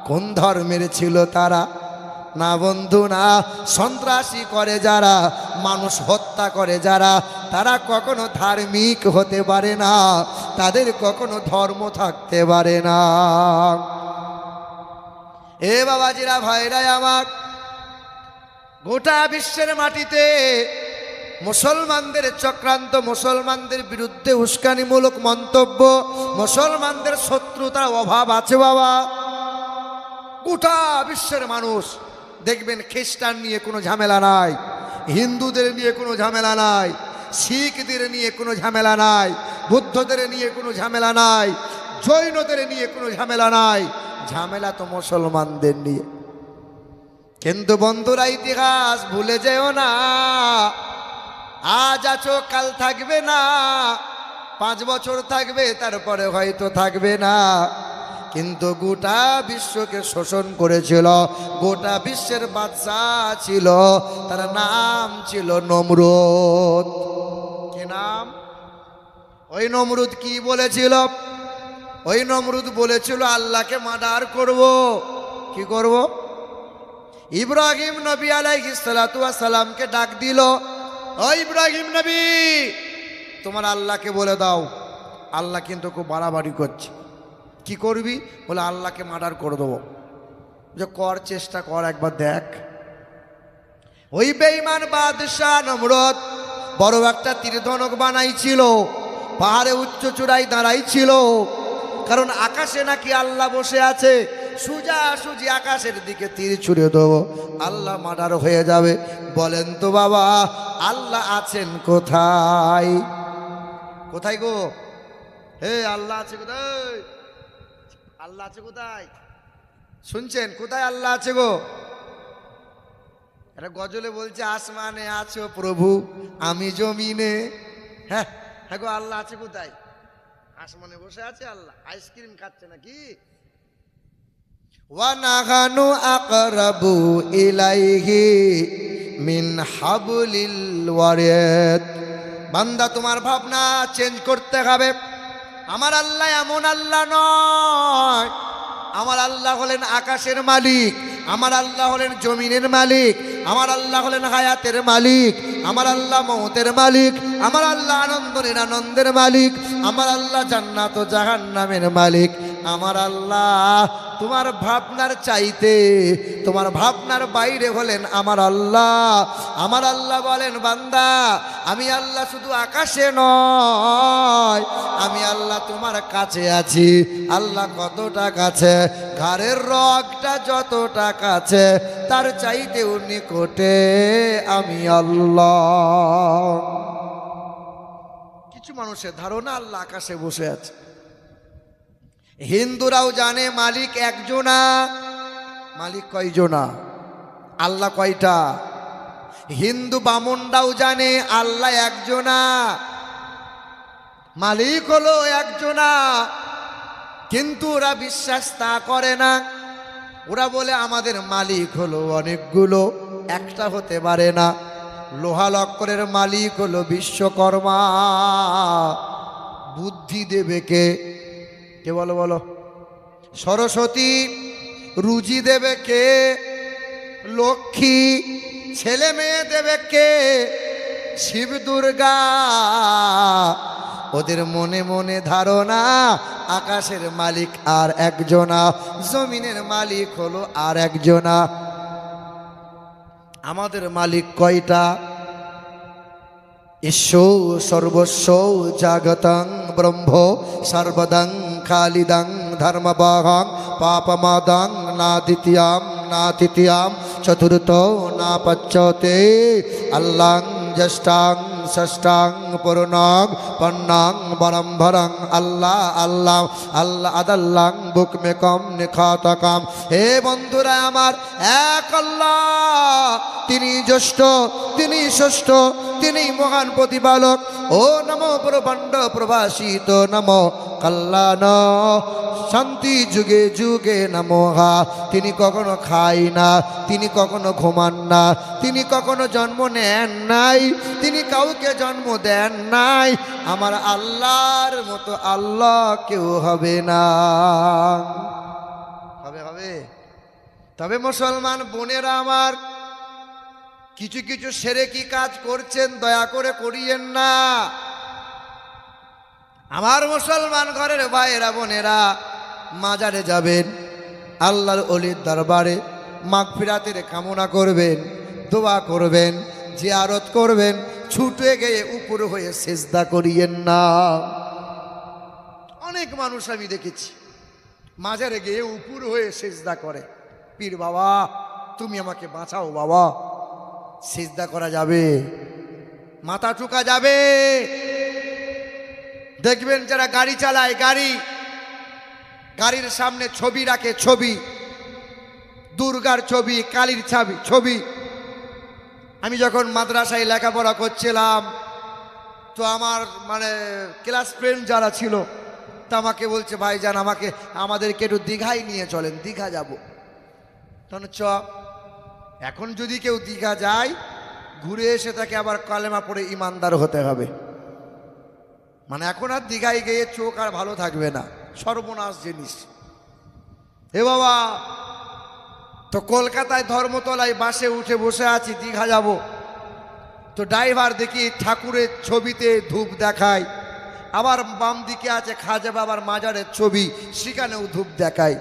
কোন ধর্মের ছিল তারা? না বন্ধু না, সন্ত্রাসী করে যারা, মানুষ হত্যা করে যারা, তারা কখনো ধার্মিক হতে পারে না, তাদের কখনো ধর্ম থাকতে পারে না। এ বাবাজিরা, ভাইরাই আমার, গোটা বিশ্বের মাটিতে মুসলমানদের চক্রান্ত, মুসলমানদের বিরুদ্ধে উস্কানিমূলক মন্তব্য, মুসলমানদের শত্রুতার অভাব আছে বাবা। গোটা বিশ্বের মানুষ দেখবেন খ্রিস্টান নিয়ে কোনো ঝামেলা নাই, হিন্দুদের নিয়ে কোনো ঝামেলা নাই, শিখদের নিয়ে কোনো ঝামেলা নাই, বুদ্ধদের নিয়ে কোনো ঝামেলা নাই, জৈনদের নিয়ে কোনো ঝামেলা নাই, ঝামেলা তো মুসলমানদের নিয়ে। কিন্তু বন্ধুরা, ইতিহাস ভুলে যেও না। আজ আছো, কাল থাকবে না, 5 বছর থাকবে, তারপরে হয়তো থাকবে না। কিন্তু গোটা বিশ্বকে শোষণ করেছিল, গোটা বিশ্বের বাদশা ছিল, তার নাম ছিল নমরুদ। কি নাম? ওই নমরুদ কি বলেছিল? ওই নমরুদ বলেছিল আল্লাহকে মার্ডার করব। কি করব? ইব্রাহিম নবী আলাইহিস সালাতু ওয়াস সালামকে ডাক দিল, ও ইব্রাহিম নবী, তোমার আল্লাহকে বলে দাও, আল্লাহ কিন্তু খুব বাড়াবাড়ি করছে। কি করবি? বলে আল্লাহকে মার্ডার করে দেবো। যে কর, চেষ্টা কর, একবার দেখ। ওই বেঈমান বাদশাহ নমরুদ বড় একটা তীরধনুক বানাইছিল, পাহাড়ে উচ্চ চূড়ায় দাঁড়াইছিল, কারণ আকাশে নাকি আল্লাহ বসে আছে। সোজাসুজি আকাশের দিকে তীর ছুড়ে দেবো, আল্লাহ মার্ডার হয়ে যাবে। বলেন তো বাবা, আল্লাহ আছেন কোথায়? কোথায় গো? হে, আল্লাহ আছে কোথায়? আল্লাহ আছে কোথায়? শুনছেন? কোথায় আল্লাহ আছে গো? এটা গজলে বলছে, আসমানে আছো প্রভু, আমি জমিনে। হ্যাঁ হ্যাঁ গো, আল্লাহ আছে কোথায়? আসমানে বসে আছে আল্লাহ, আইসক্রিম খাচ্ছে নাকি? ওয়া নাহানু আকরাবু ইলাইহি মিন হাবলিল ওয়ারিদ। বান্দা, তোমার ভাবনা চেঞ্জ করতে হবে। আমার আল্লাহ এমন আল্লাহ নয়। আমার আল্লাহ হলেন আকাশের মালিক, আমার আল্লাহ হলেন জমিনের মালিক, আমার আল্লাহ হলেন হায়াতের মালিক, আমার আল্লাহ মওতের মালিক, আমার আল্লাহ আনন্দ নিরানন্দের মালিক, আমার আল্লাহ জান্নাত ও জাহান্নামের মালিক। আমার আল্লাহ তোমার ভাবনার চাইতে, তোমার ভাবনার বাইরে হলেন আমার আল্লাহ। আমার আল্লাহ বলেন, বান্দা, আমি আল্লাহ শুধু আকাশে নয়, আমি আল্লাহ তোমার কাছে আছি। আল্লাহ কতটা কাছে? ঘাড়ের রগটা যতটা কাছে, তার চাইতেও নিকটে আমি আল্লাহ। কিছু মানুষের ধারণা আল্লাহ আকাশে বসে আছে। হিন্দুরাও জানে মালিক একজনা। মালিক কয়জনা? আল্লাহ কয়টা? হিন্দু বামুনরাও জানে আল্লাহ একজনা, মালিক হলো একজনা। কিন্তু ওরা বিশ্বাস তা করে না। ওরা বলে আমাদের মালিক হলো অনেকগুলো, একটা হতে পারে না। লোহা লক্করের মালিক হলো বিশ্বকর্মা। বুদ্ধি দেবে কে? কে বলো বলো? সরস্বতী। রুজি দেবে কে? লক্ষ্মী। ছেলে মেয়ে দেবে কে? শিব দুর্গা। ওদের মনে মনে ধারণা আকাশের মালিক আর একজনা, জমিনের মালিক হলো আর একজনা। আমাদের মালিক কয়টা? ঈশ্বর সর্বস্ব জাগতং ব্রহ্ম সর্বদং খালিদং ধর্মবাহং পাপমাদং না দ্বিতীয়াম না তৃতীয়াম চতুর্থ না পঞ্চতে আল্লাহ জ্যেষ্ঠাং ষষ্ঠাং পূর্ণং পন্নাং বরম্ভরং আল্লাহ আল্লাহ আল্লাহ আদাল্লাং বুকমেকম নিখাতকাম। হে বন্ধুরা আমার, এক আল্লাহ, তিনি জ্যেষ্ঠ, তিনি ষষ্ঠ, তিনি মহান প্রতিপালক। ও নমো প্রবণ্ড প্রভাসিত নমো কল্যাণ শান্তি যুগে যুগে নমঃ। তিনি কখনো খাই না, তিনি কখনো ঘুমান না, তিনি কখনো জন্ম নেন নাই, তিনি কাউকে জন্ম দেন নাই। আমার আল্লাহর মতো আল্লাহ কেউ হবে না। হবে। তবে মুসলমান বোনেরা আমার, কিছু কিছু সেরেকি কাজ করছেন, দয়া করে করিয়েন না। আমার মুসলমান ঘরের ভাইয়েরা বোনেরা, মাজারে যাবেন, আল্লাহর ওলির দরবারে মাগফিরাতের কামনা করবেন, দোয়া করবেন, জিয়ারত করবেন, ছুটে গিয়ে উপর হয়ে সেজদা করিয়েন না। অনেক মানুষ আমি দেখেছি মাজারে গিয়ে উপর হয়ে সেজদা করে, পীর বাবা তুমি আমাকে বাঁচাও বাবা। সেজদা করা যাবে, মাথা ঠুকা যাবে। দেখবেন যারা গাড়ি চালায়, গাড়ির সামনে ছবি রাখে, ছবি, দুর্গার ছবি, কালীর ছবি। আমি যখন মাদ্রাসায় লেখাপড়া করছিলাম, তো আমার ক্লাস ফ্রেন্ড যারা ছিল, তা আমাকে বলছে ভাইজান আমাদেরকে একটু দীঘায় নিয়ে চলেন, দীঘা যাব। তখন এখন যদি কেউ দীঘা যায়, ঘুরে এসে তাকে আবার কালেমা পড়ে ইমানদার হতে হবে। এখন আর দীঘায় গিয়ে চোখ আর ভালো থাকবে না, সর্বনাশ জিনিস। এ বাবা, তো কলকাতায় ধর্মতলায় বাসে উঠে বসে আছি, দীঘা যাব। তো ড্রাইভার দেখি ঠাকুরের ছবিতে ধূপ দেখায়, আবার বাম দিকে আছে খাজা বাবার মাজারের ছবি, সেখানেও ধূপ দেখায়।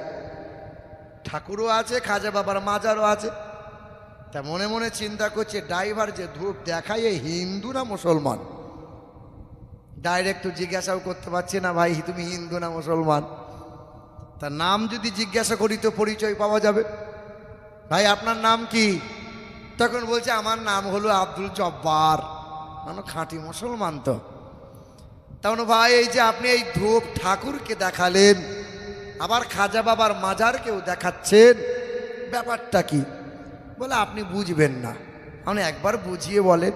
ঠাকুরও আছে, খাজা বাবার মাজারও আছে। তা মনে মনে চিন্তা করছে, ড্রাইভার যে ধূপ দেখায় এ হিন্দু না মুসলমান? ডাইরেক্ট জিজ্ঞাসাও করতে পারছি না, ভাই তুমি হিন্দু না মুসলমান? তার নাম যদি জিজ্ঞাসা করি তো পরিচয় পাওয়া যাবে। ভাই আপনার নাম কি? তখন বলছে আমার নাম হলো আব্দুল জব্বার। খাঁটি মুসলমান তো। তখন ভাই এই যে আপনি এই ধূপ ঠাকুরকে দেখালেন, আবার খাজা বাবার মাজারকেও দেখাচ্ছেন, ব্যাপারটা কি? বলে আপনি বুঝবেন না, আপনি একবার বুঝিয়ে বলেন।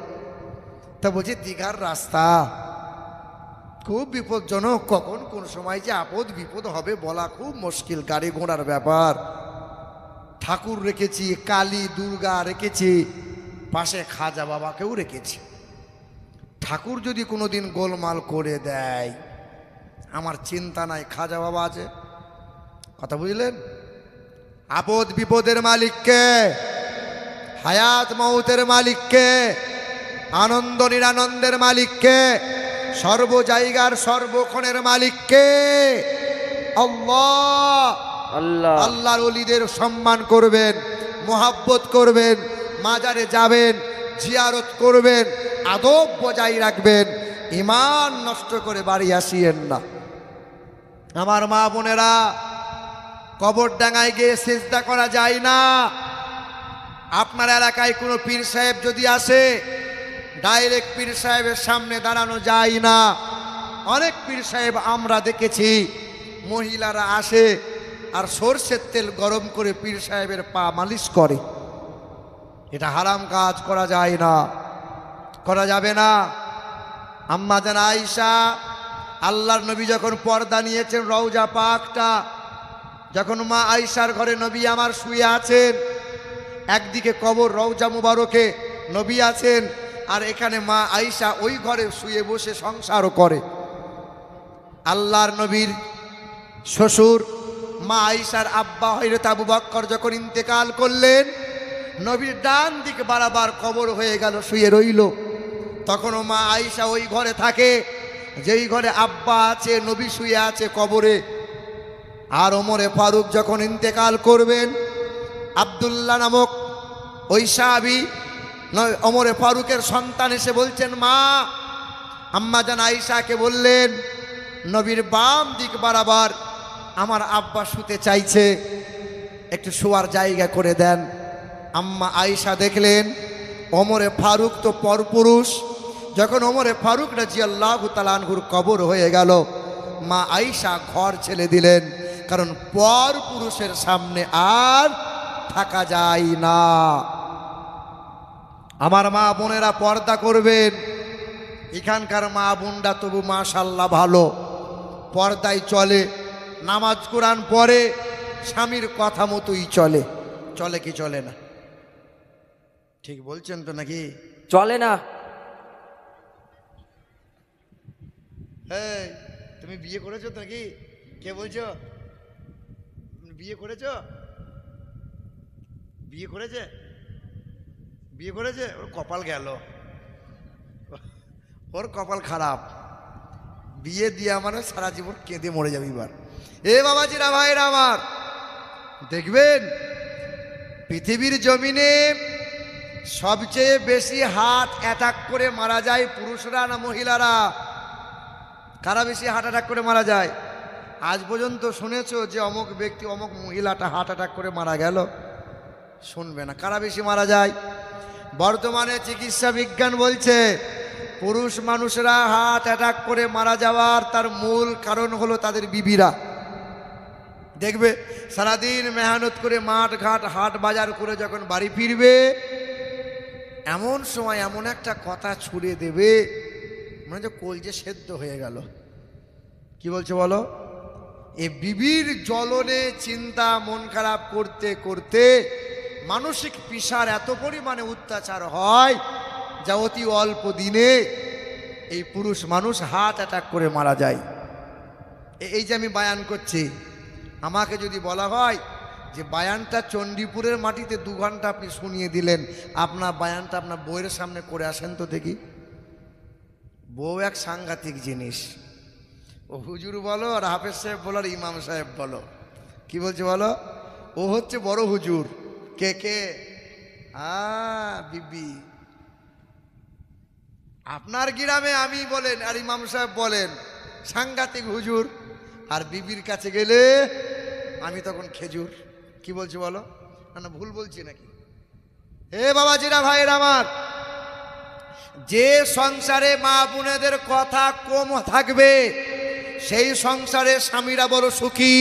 তা বলছে দীঘার রাস্তা খুব বিপজ্জনক, কখন কোন সময় যে আপদ বিপদ হবে বলা খুব মুশকিল, গাড়ি ঘোড়ার ব্যাপার। ঠাকুর রেখেছি, কালী দুর্গা রেখেছি, পাশে খাজা বাবাকেও রেখেছি। ঠাকুর যদি কোনোদিন গোলমাল করে দেয়, আমার চিন্তা নাই, খাজা বাবা আছে। কথা বুঝলেন? আপদ বিপদের মালিককে, হায়াত মৌতের মালিককে, আনন্দ নিরানন্দের মালিককে, সর্ব জায়গার সর্বক্ষণের মালিককে, আল্লাহ। আল্লাহর ওলিদের সম্মান করবেন, মোহাব্বত করবেন, মাজারে যাবেন, জিয়ারত করবেন, আদব বজায় রাখবেন, ঈমান নষ্ট করে বাড়ি আসিয়েন না। আমার মা বোনেরা, কবর ডাঙায় গিয়ে সিজদা করা যায় না। আপনার এলাকায় কোনো পীর সাহেব যদি আসে, ডাইরেক্ট পীর সাহেবের সামনে দাঁড়ানো যায় না। অনেক পীর সাহেব আমরা দেখেছি, মহিলারা আসে আর সরষের তেল গরম করে পীর সাহেবের পা মালিশ করে। এটা হারাম কাজ, করা যায় না, করা যাবে না। আম্মা জান আয়েশা, আল্লাহর নবী যখন পর্দা নিয়েছেন রওজা পাকটা, যখন মা আয়েশার ঘরে নবী আমার শুয়ে আছেন, একদিকে কবর রওজা মুবারকে নবী আছেন, আর এখানে মা আয়েশা ওই ঘরে শুয়ে বসে সংসারও করে। আল্লাহর নবীর শ্বশুর মা আয়েশার আব্বা হযরত আবু বকর যখন ইন্তেকাল করলেন, নবীর ডান দিকে বারবার কবর হয়ে গেল, শুয়ে রইল। তখনও মা আয়েশা ওই ঘরে থাকে, যেই ঘরে আব্বা আছে, নবী শুয়ে আছে কবরে। আর ওমরে ফারুক যখন ইন্তেকাল করবেন, আব্দুল্লাহ নামক ওই সাহাবী ওমরে ফারুকের সন্তান এসে বলছেন, মা, আম্মা জান আয়েশাকে বললেন, নবীর বাম দিক বরাবর আমার আব্বা শুতে চাইছে, একটু শোয়ার জায়গা করে দেন। আম্মা আয়েশা দেখলেন ওমরে ফারুক তো পরপুরুষ। যখন ওমরে ফারুক রাদিয়াল্লাহু তাআলা আনহুর কবর হয়ে গেল, মা আয়েশা ঘর ছেড়ে দিলেন, কারণ পরপুরুষের সামনে আর থাকা যায় না। আমার মা বোনেরা পর্দা করবেন। এখানকার মা বোনরা তবু মাশাআল্লাহ ভালো, পর্দায় চলে, নামাজ কোরআন পড়ে, স্বামীর কথা মতোই চলে, চলে কি চলে না? ঠিক বলছেন তো নাকি? চলে না। এই তুমি বিয়ে করেছো তো নাকি? কে বলছো? বিয়ে করেছো? বিয়ে করেছে? বিয়ে করেছে? ওর কপাল গেল, ওর কপাল খারাপ। বিয়ে দিয়া মানে সারা জীবন কেঁদে মরে যাবে। এবার এ বাবাজিরা ভাইরা আমার, দেখবেন পৃথিবীর জমিনে সবচেয়ে বেশি হার্ট অ্যাটাক করে মারা যায় পুরুষরা না মহিলারা? কারা বেশি হার্ট অ্যাটাক করে মারা যায়? আজ পর্যন্ত শুনেছো যে অমুক ব্যক্তি অমুক মহিলাটা হার্ট অ্যাটাক করে মারা গেল? শুনবে না। কারা বেশি মারা যায়? বর্তমানে চিকিৎসা বিজ্ঞান বলছে পুরুষ মানুষরা হার্ট অ্যাটাক করে মারা যাওয়ার তার মূল কারণ হলো তাদের বিবিরা। দেখবে সারাদিন মেহনত করে মাঠ ঘাট হাট বাজার করে যখন বাড়ি ফিরবে, এমন সময় এমন একটা কথা ছুড়ে দেবে মানে যে কলজে সেদ্ধ হয়ে গেল। কি বলছে বলো? এ বিবির জ্বলনে চিন্তা মন খারাপ করতে করতে মানসিক পিসার এত পরিমাণে অত্যাচার হয় যা অতি অল্প দিনে এই পুরুষ মানুষ হার্ট অ্যাটাক করে মারা যায়। এই যে আমি বায়ান করছি, আমাকে যদি বলা হয় যে বায়ানটা চণ্ডীপুরের মাটিতে 2 ঘন্টা আপনি শুনিয়ে দিলেন, আপনার বায়ানটা আপনার বউয়ের সামনে করে আসেন তো দেখি। বউ এক সাংঘাতিক জিনিস। ও হুজুর বলো আর হাফেজ সাহেব বলো আর ইমাম সাহেব বলো, কি বলছে বলো? ও হচ্ছে বড় হুজুর। কে কে? বিবি। আপনার গ্রামে আমি বলেন আর ইমাম সাহেব বলেন সাংঘাতিক হুজুর, আর বিবির কাছে গেলে আমি তখন খেজুর। কি বলছি বলো? না ভুল বলছি নাকি? হে বাবাজিরা ভাইয়ের আমার, যে সংসারে মা বোনেদের কথা কম থাকবে সেই সংসারে স্বামীরা বড় সুখী,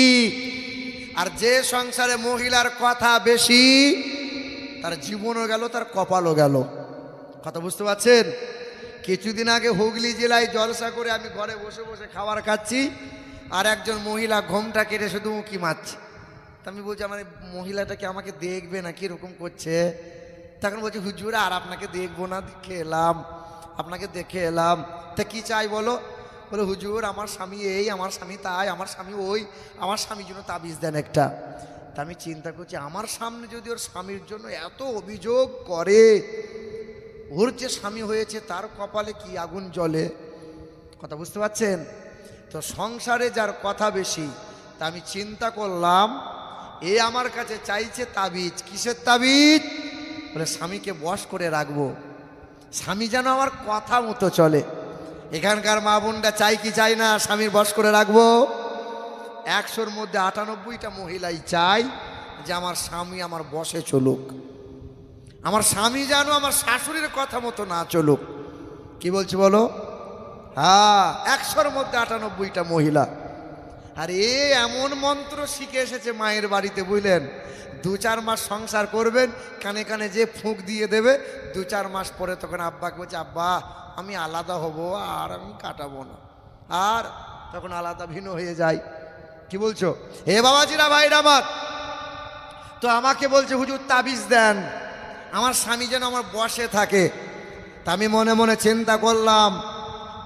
আর যে সংসারে মহিলার কথা বেশি তার জীবনও গেল, তার কপালও গেল। কথা বুঝতে পারছেন? কিছুদিন আগে হুগলি জেলায় জলসা করে আমি ঘরে বসে বসে খাবার খাচ্ছি, আর একজন মহিলা ঘোমটা কেটে শুধু উঁকি মারছে। তা আমি বলছি আমার মহিলাটা কি আমাকে দেখবে না, কীরকম করছে? তখন বলছি হুজুর আর আপনাকে দেখবো না, দেখে এলাম, আপনাকে দেখে এলাম। তা কি চাই বলো? বলে হুজুর আমার স্বামী এই, আমার স্বামী তাই, আমার স্বামী ওই, আমার স্বামীর জন্য তাবিজ দেন একটা। তা আমি চিন্তা করছি আমার সামনে যদি ওর স্বামীর জন্য এত অভিযোগ করে, ওর যে স্বামী হয়েছে তার কপালে কি আগুন জ্বলে। কথা বুঝতে পারছেন তো? সংসারে যার কথা বেশি, তা আমি চিন্তা করলাম এ আমার কাছে চাইছে তাবিজ। কিসের তাবিজ? বলে স্বামীকে বশ করে রাখবো, স্বামী যেন আমার কথা মতো চলে। এখানকার মা বোনটা চাই কি চাই না স্বামীর বশ করে রাখবো? 100-র মধ্যে 98টা মহিলাই চাই যে আমার স্বামী আমার বশে চলুক, আমার স্বামী যেন আমার শাশুড়ির কথা মতো না চলুক। কি বলছি বলো? হ্যাঁ, 100-র মধ্যে 98টা মহিলা। আর এমন মন্ত্র শিখে এসেছে মায়ের বাড়িতে, বুঝলেন? 2-4 মাস সংসার করবেন, কানে কানে যে ফুঁক দিয়ে দেবে, 2-4 মাস পরে তখন আব্বাকে বলছে আব্বা আমি আলাদা হব আর আমি কাটাবো না, আর তখন আলাদা ভিন্ন হয়ে যায়। কি বলছো? হে বাবাজিরা ভাইরা আমার, তো আমাকে বলছে হুজুর তাবিজ দেন আমার স্বামী যেন আমার বশে থাকে। তা আমি মনে মনে চিন্তা করলাম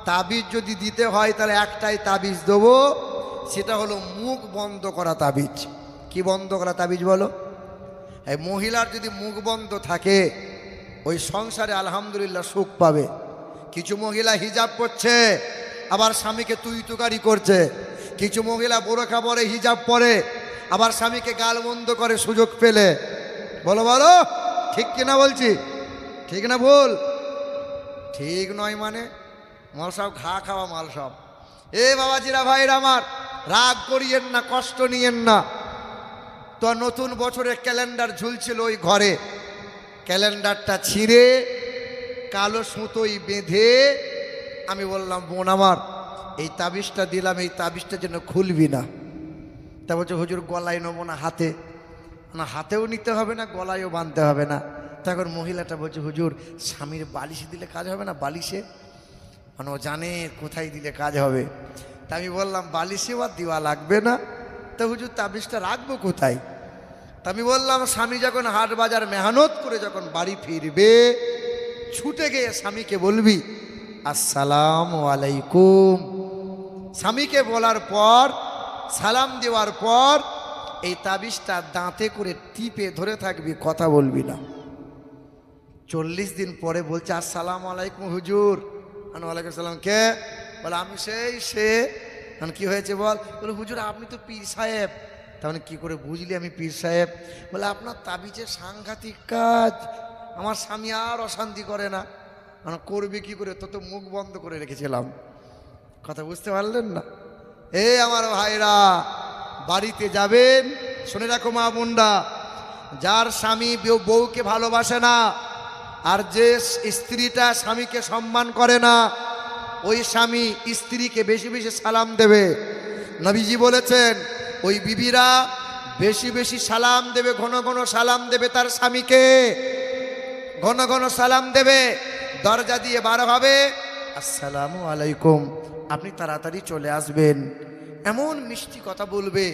তাবিজ যদি দিতে হয় তাহলে একটাই তাবিজ দেবো, সেটা হলো মুখ বন্ধ করা তাবিজ। কি বন্ধ করা তাবিজ বলো? এই মহিলার যদি মুখ বন্ধ থাকে ওই সংসারে আলহামদুলিল্লাহ সুখ পাবে। কিছু মহিলা হিজাব করছে আবার স্বামীকে তুই তুকারি করছে, কিছু মহিলা বোরখা পরে হিজাব পরে আবার স্বামীকে গাল বন্ধ করে সুযোগ পেলে। বলো বলো ঠিক কিনা বলছি? ঠিক না ভুল? ঠিক নয় মানে মাল সব ঘা খাওয়া মাল সব। এ বাবাজিরা ভাইরা আমার, রাগ করিয়েন না, কষ্ট নিয়েন না। তো নতুন বছরের ক্যালেন্ডার ঝুলছিল ওই ঘরে, ক্যালেন্ডারটা ছিঁড়ে কালো সুতোই বেঁধে আমি বললাম বোন আমার এই তাবিজটা দিলাম, এই তাবিজটা যেন খুলবি না। তা বলছে হুজুর গলায় নেবো না হাতে? না হাতেও নিতে হবে না, গলায়ও বাঁধতে হবে না। তখন মহিলাটা বলছে হুজুর স্বামীর বালিশে দিলে কাজ হবে না? বালিশে মানে ও জানে কোথায় দিলে কাজ হবে। তা আমি বললাম বালিশে আর দেওয়া লাগবে না। তা হুজুর তাবিজটা রাখবো কোথায়? তা আমি বললাম স্বামী যখন হাট বাজার মেহনত করে যখন বাড়ি ফিরবে, ছুটে গিয়ে স্বামীকে বলবি আসসালামু আলাইকুম। স্বামীকে বলার পর, সালাম দেওয়ার পর এই তাবিজটা দাঁতে করে টিপে ধরে থাকবি, কথা বলবি না। 40 দিন পরে বলছে আসসালামু আলাইকুম হুজুর। ওয়ালাইকুম সালাম। কে? বলে আমি সে। কি হয়েছে বল? বলে হুজুর আপনি তো পীর সাহেব। তাহলে কি করে বুঝলি আমি পীর সাহেব? বলে আপনার তাবিজের সাংঘাতিক কাজ, আমার স্বামী আর অশান্তি করে না। করবে কি করে? তো মুখ বন্ধ করে রেখেছিলাম। কথা বুঝতে পারলেন না? আমার ভাইরা, বাড়িতে যাবেন, শুনে রাখো মা বোনরা, যার স্বামী বউকে ভালোবাসে না, আর যে স্ত্রীটা স্বামীকে সম্মান করে না, ওই স্বামী স্ত্রীকে বেশি বেশি সালাম দেবে। নবীজি বলেছেন ওই বিবিরা বেশি বেশি সালাম দেবে, ঘন ঘন সালাম দেবে তার স্বামীকে, ঘন ঘন সালাম দেবে। দরজা দিয়ে বার হবে, আসসালামু আলাইকুম, আপনি তাড়াতাড়ি চলে আসবেন। এমন মিষ্টি কথা বলবে,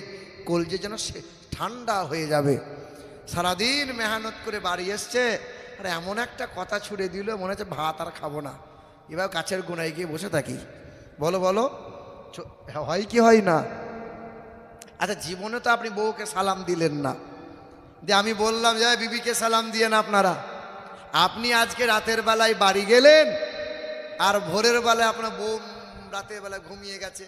কলজে যেন সে ঠান্ডা হয়ে যাবে। সারাদিন মেহনত করে বাড়ি এসছে, আর এমন একটা কথা ছুড়ে দিল, মনে হচ্ছে ভাত আর খাবো না, এবার গাছের গোড়ায় গিয়ে বসে থাকি। বলো বলো, হয় কি হয় না? আচ্ছা, জীবনে তো আপনি বউকে সালাম দিলেন না, যে আমি বললাম যে বিবিকে সালাম দিয়ে না আপনারা। আপনি আজকে রাতের বেলায় বাড়ি গেলেন, আর ভোরের বেলায় আপনার বউ রাতের বেলায় ঘুমিয়ে গেছে,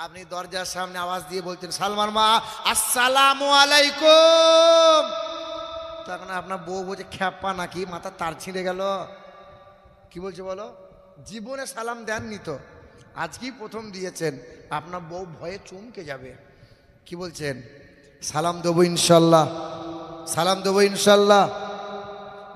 আপনি দরজার সামনে আওয়াজ দিয়ে বলছেন সালমান মা আসসালামু আলাইকুম। তখন আপনার বউ বলছে খ্যাপা নাকি, মাথা তার ছিঁড়ে গেল, কি বলছে বলো? জীবনে সালাম দেননি তো, আজকেই প্রথম দিয়েছেন। আপনার বউ ভয়ে চমকে যাবে। কি বলছেন? সালাম দেবো ইনশাল্লাহ, সালাম দেবো ইনশাল্লাহ।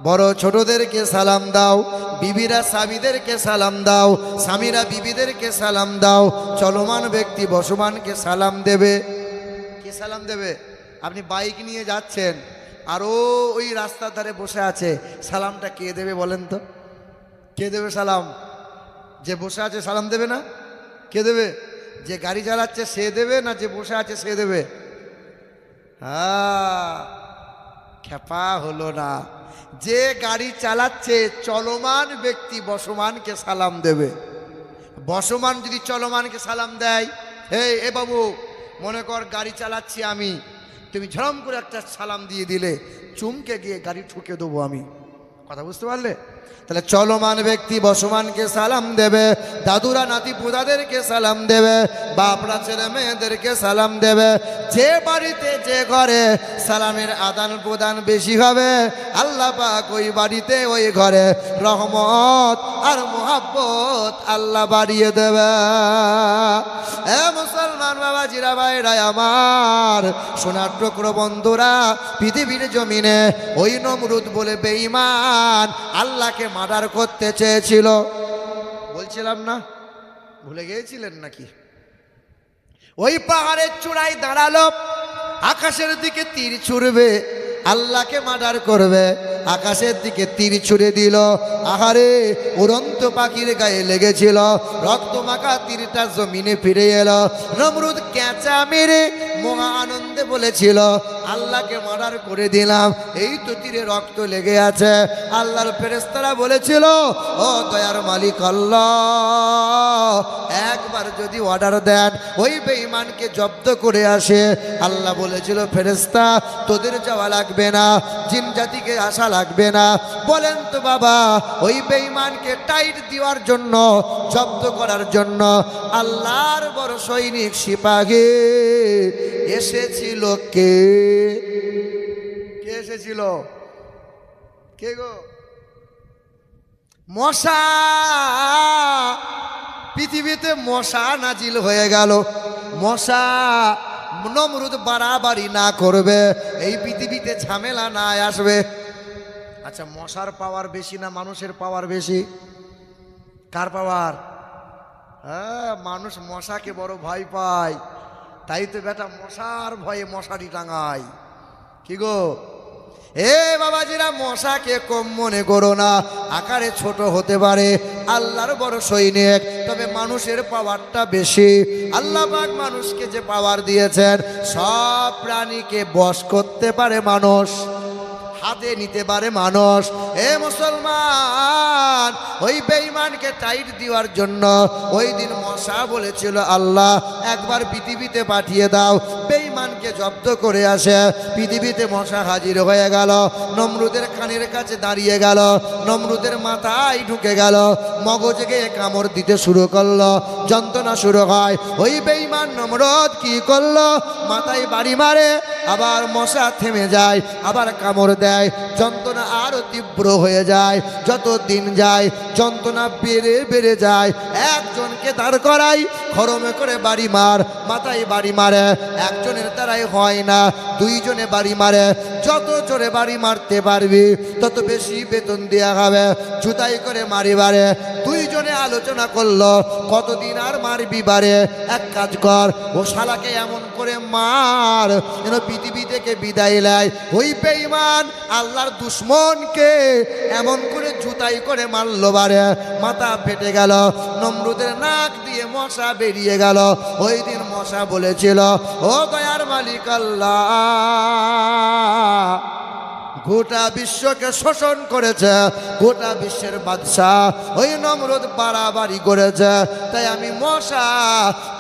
বড় ছোটদেরকে সালাম দাও, বিবিরা স্বামীদেরকে সালাম দাও, স্বামীরা বিবিদেরকে সালাম দাও, চলমান ব্যক্তি বসমানকে সালাম দেবে। কে সালাম দেবে? আপনি বাইক নিয়ে যাচ্ছেন, আর ওই রাস্তার ধারে বসে আছে, সালামটা কে দেবে বলেন তো? কে দেবে সালাম? যে বসে আছে সালাম দেবে না? কে দেবে? যে গাড়ি চালাচ্ছে সে দেবে, না যে বসে আছে সে দেবে? খেপা হলো না। যে গাড়ি চালাচ্ছে চলমান ব্যক্তি বসমানকে সালাম দেবে। বসমান যদি চলমানকে সালাম দেয়, এ বাবু, মনে কর গাড়ি চালাচ্ছি আমি, তুমি ঝরম করে একটা সালাম দিয়ে দিলে, চুমকে গিয়ে গাড়ি ঠুকে দেবো আমি। কথা বুঝতে পারলে? তাহলে চলমান ব্যক্তি বসমানকে সালাম দেবে, দাদুরা নাতি পুদাদেরকে সালাম দেবে, বাপরা ছেলে মেয়েদেরকে সালাম দেবে। যে বাড়িতে যে ঘরে সালামের আদান প্রদান বেশি হবে, আল্লাহ পাক ওই বাড়িতে ওই ঘরে রহমত আর মোহাব্বত আল্লাহ বাড়িয়ে দেবে। মুসলমান বাবাজিরা, ভাইরা আমার, সোনার টুকরো বন্ধুরা, পৃথিবীর জমিনে ওই নমরুদ বলে বেঈমান আল্লাহকে মার্ডার করতে চেয়েছিল, বলছিলাম না? ভুলে গিয়েছিলেন নাকি? ওই পাহাড়ের চূড়ায় দাঁড়ালো, আকাশের দিকে তীর ছুড়বে, আল্লাহকে মার্ডার করবে, আকাশের দিকে তীর ছুড়ে দিল। আহারে, উড়ন্ত পাখির গায়ে লেগেছিল, রক্ত মাখা তীরটা জমিনে ফিরে এলো। নমরুদ ক্যাঁচা মেরে মহা আনন্দে বলেছিল আল্লাহকে মার্ডার করে দিলাম, এই তো তীরে রক্ত লেগে আছে। আল্লাহর ফেরেশতারা বলেছিল ও দয়ার মালিক আল্লাহ, একবার যদি অর্ডার দেন ওই বেঈমানকে জব্দ করে আসে। আল্লাহ বলেছিল ফেরেশতা তোদের যাওয়া লাগবে না, জিন জাতিকে আসা লাগবে না। বলেন তো বাবা, ওই বেঈমানকে টাইট দেওয়ার জন্য, জব্দ করার জন্য আল্লাহর বড় সৈনিক সিপাহী এসেছিল কে? কে এসেছিল? কে গো? মশা। পৃথিবীতে মশা নাজিল হয়ে গেল। মশা নমরুদ বাড়াবাড়ি না করবে, এই পৃথিবীতে ঝামেলা না আসবে। আচ্ছা, মশার পাওয়ার বেশি না মানুষের পাওয়ার বেশি? কার পাওয়ার? মানুষ মশাকে বড় ভয় পায়, তাই তো বেটা মশার ভয়ে মশারি টাঙায়। কি গো? এ বাবাজিরা, মশাকে কম মনে করো না। আকারে ছোট হতে পারে, আল্লাহর বড় সৈনিক, তবে মানুষের পাওয়ারটা বেশি। আল্লাহ পাক মানুষকে যে পাওয়ার দিয়েছেন, সব প্রাণীকে বশ করতে পারে মানুষ, হাতে নিতে পারে মানুষ। এ মুসলমান, ওই বেঈমানকে টাইট দেওয়ার জন্য ওই দিন মশা বলেছিল, আল্লাহ একবার পৃথিবীতে পাঠিয়ে দাও, বেঈমানকে জব্দ করে আসে। পৃথিবীতে মশা হাজির হয়ে গেল, নমরুদের কানের কাছে দাঁড়িয়ে গেল, নমরুদের মাথায় ঢুকে গেল, মগজকে কামড় দিতে শুরু করলো, যন্ত্রণা শুরু হয়। ওই বেঈমান নমরুদ কি করলো, মাথায় বাড়ি মারে, আবার মশা থেমে যায়, আবার কামড় দেয়, যন্ত্রণা আরো তীব্র হয়ে যায়। যত দিন যায় যন্ত্রণা বেড়ে বেড়ে যায়। একজনকে দাঁড় করাই, খরমে করে বাড়ি মার, মাথায় বাড়ি মারে, একজনের দ্বারাই হয় না, দুইজনে বাড়ি মারে। যত জোরে বাড়ি মারতে পারবি তত বেশি বেতন দেওয়া হবে। জুতাই করে মারি বারে। দুইজনে আলোচনা করলো, কতদিন আর মারবি বারে, এক কাজ কর, ও শালাকে এমন করে মার যেন পৃথিবী থেকে বিদায় নেয়। ওই বেঈমান আল্লাহর দুশ্মনকে এমন করে জুতাই করে মারলো বারে, মাথা ফেটে গেল, নমরুদের নাক দিয়ে মশা বেরিয়ে গেল। ওই দিন মশা বলেছিল, ও দয়ার মালিক আল্লাহ, গোটা বিশ্বকে শোষণ করেছে, গোটা বিশ্বের বাদশাহ ওই নমরুদ বাড়াবাড়ি করেছে, তাই আমি মশা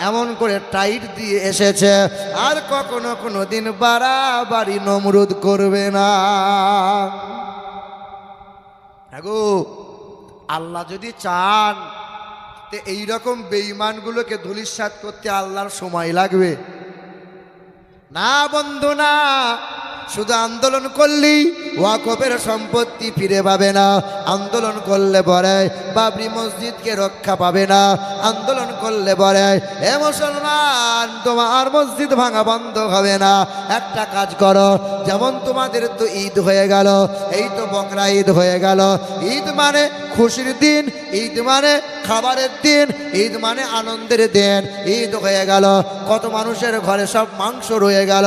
এমন করে টাইট দিয়ে এসেছে, আর কখনো কোনো দিন বাড়াবাড়ি নমরুদ করবে না। আগো আল্লাহ যদি চান, তো এইরকম বেঈমানগুলোকে ধূলিসাৎ করতে আল্লাহর সময় লাগবে না বন্ধু, না। শুধু আন্দোলন করলেই ওয়াকফের সম্পত্তি ফিরে পাবে না, আন্দোলন করলে পরে বাবরি মসজিদকে রক্ষা পাবে না, আন্দোলন করলে পরে এ মুসলমান তোমার মসজিদ ভাঙা বন্ধ হবে না। একটা কাজ করো, যেমন তোমাদের তো ঈদ হয়ে গেল, এই তো বকরা ঈদ হয়ে গেল। ঈদ মানে খুশির দিন, ঈদ মানে খাবারের দিন, ঈদ মানে আনন্দের দিন। ঈদ হয়ে গেল, কত মানুষের ঘরে সব মাংস রয়ে গেল,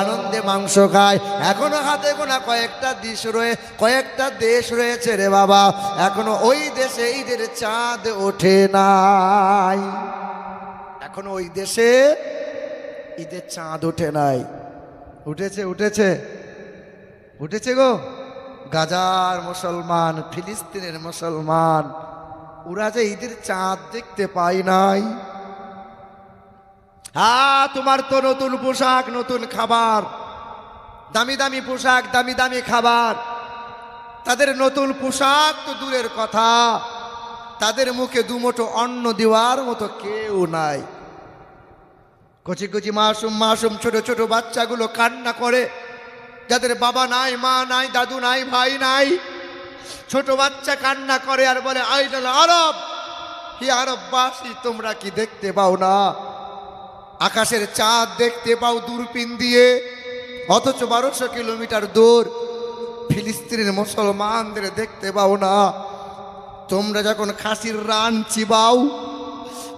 আনন্দে মাংস খায়। এখনো হাতে গোনা কয়েকটা দেশ রয়েছে রে বাবা, এখনো ওই দেশে ঈদের চাঁদ ওঠে নাই, এখনো ওই দেশে ঈদের চাঁদ ওঠে নাই। উঠেছে উঠেছে উঠেছে গো, গাজার মুসলমান, ফিলিস্তিনের মুসলমান, ওরা যে ঈদের চাঁদ দেখতে পায় নাই। তোমার তো নতুন পোশাক, নতুন খাবার, দামি দামি পোশাক, দামি দামি খাবার, তাদের নতুন পোশাক তো দূরের কথা, তাদের মুখে দুমুঠো অন্ন দেওয়ার মতো কেউ নাই। কচি কচি মাসুম মাসুম ছোট ছোট বাচ্চাগুলো কান্না করে, যাদের বাবা নাই, মা নাই, দাদু নাই, ভাই নাই। ছোট বাচ্চা কান্না করে আর বলে, আইডাল আরব, হি আরববাসী, তোমরা কি দেখতে পাও না? আকাশের চাঁদ দেখতে পাও দূরবীন দিয়ে, অথচ 1200 কিলোমিটার দূর ফিলিস্তিনের মুসলমানদের দেখতে পাও না। তোমরা যখন খাসির রান চিবাও,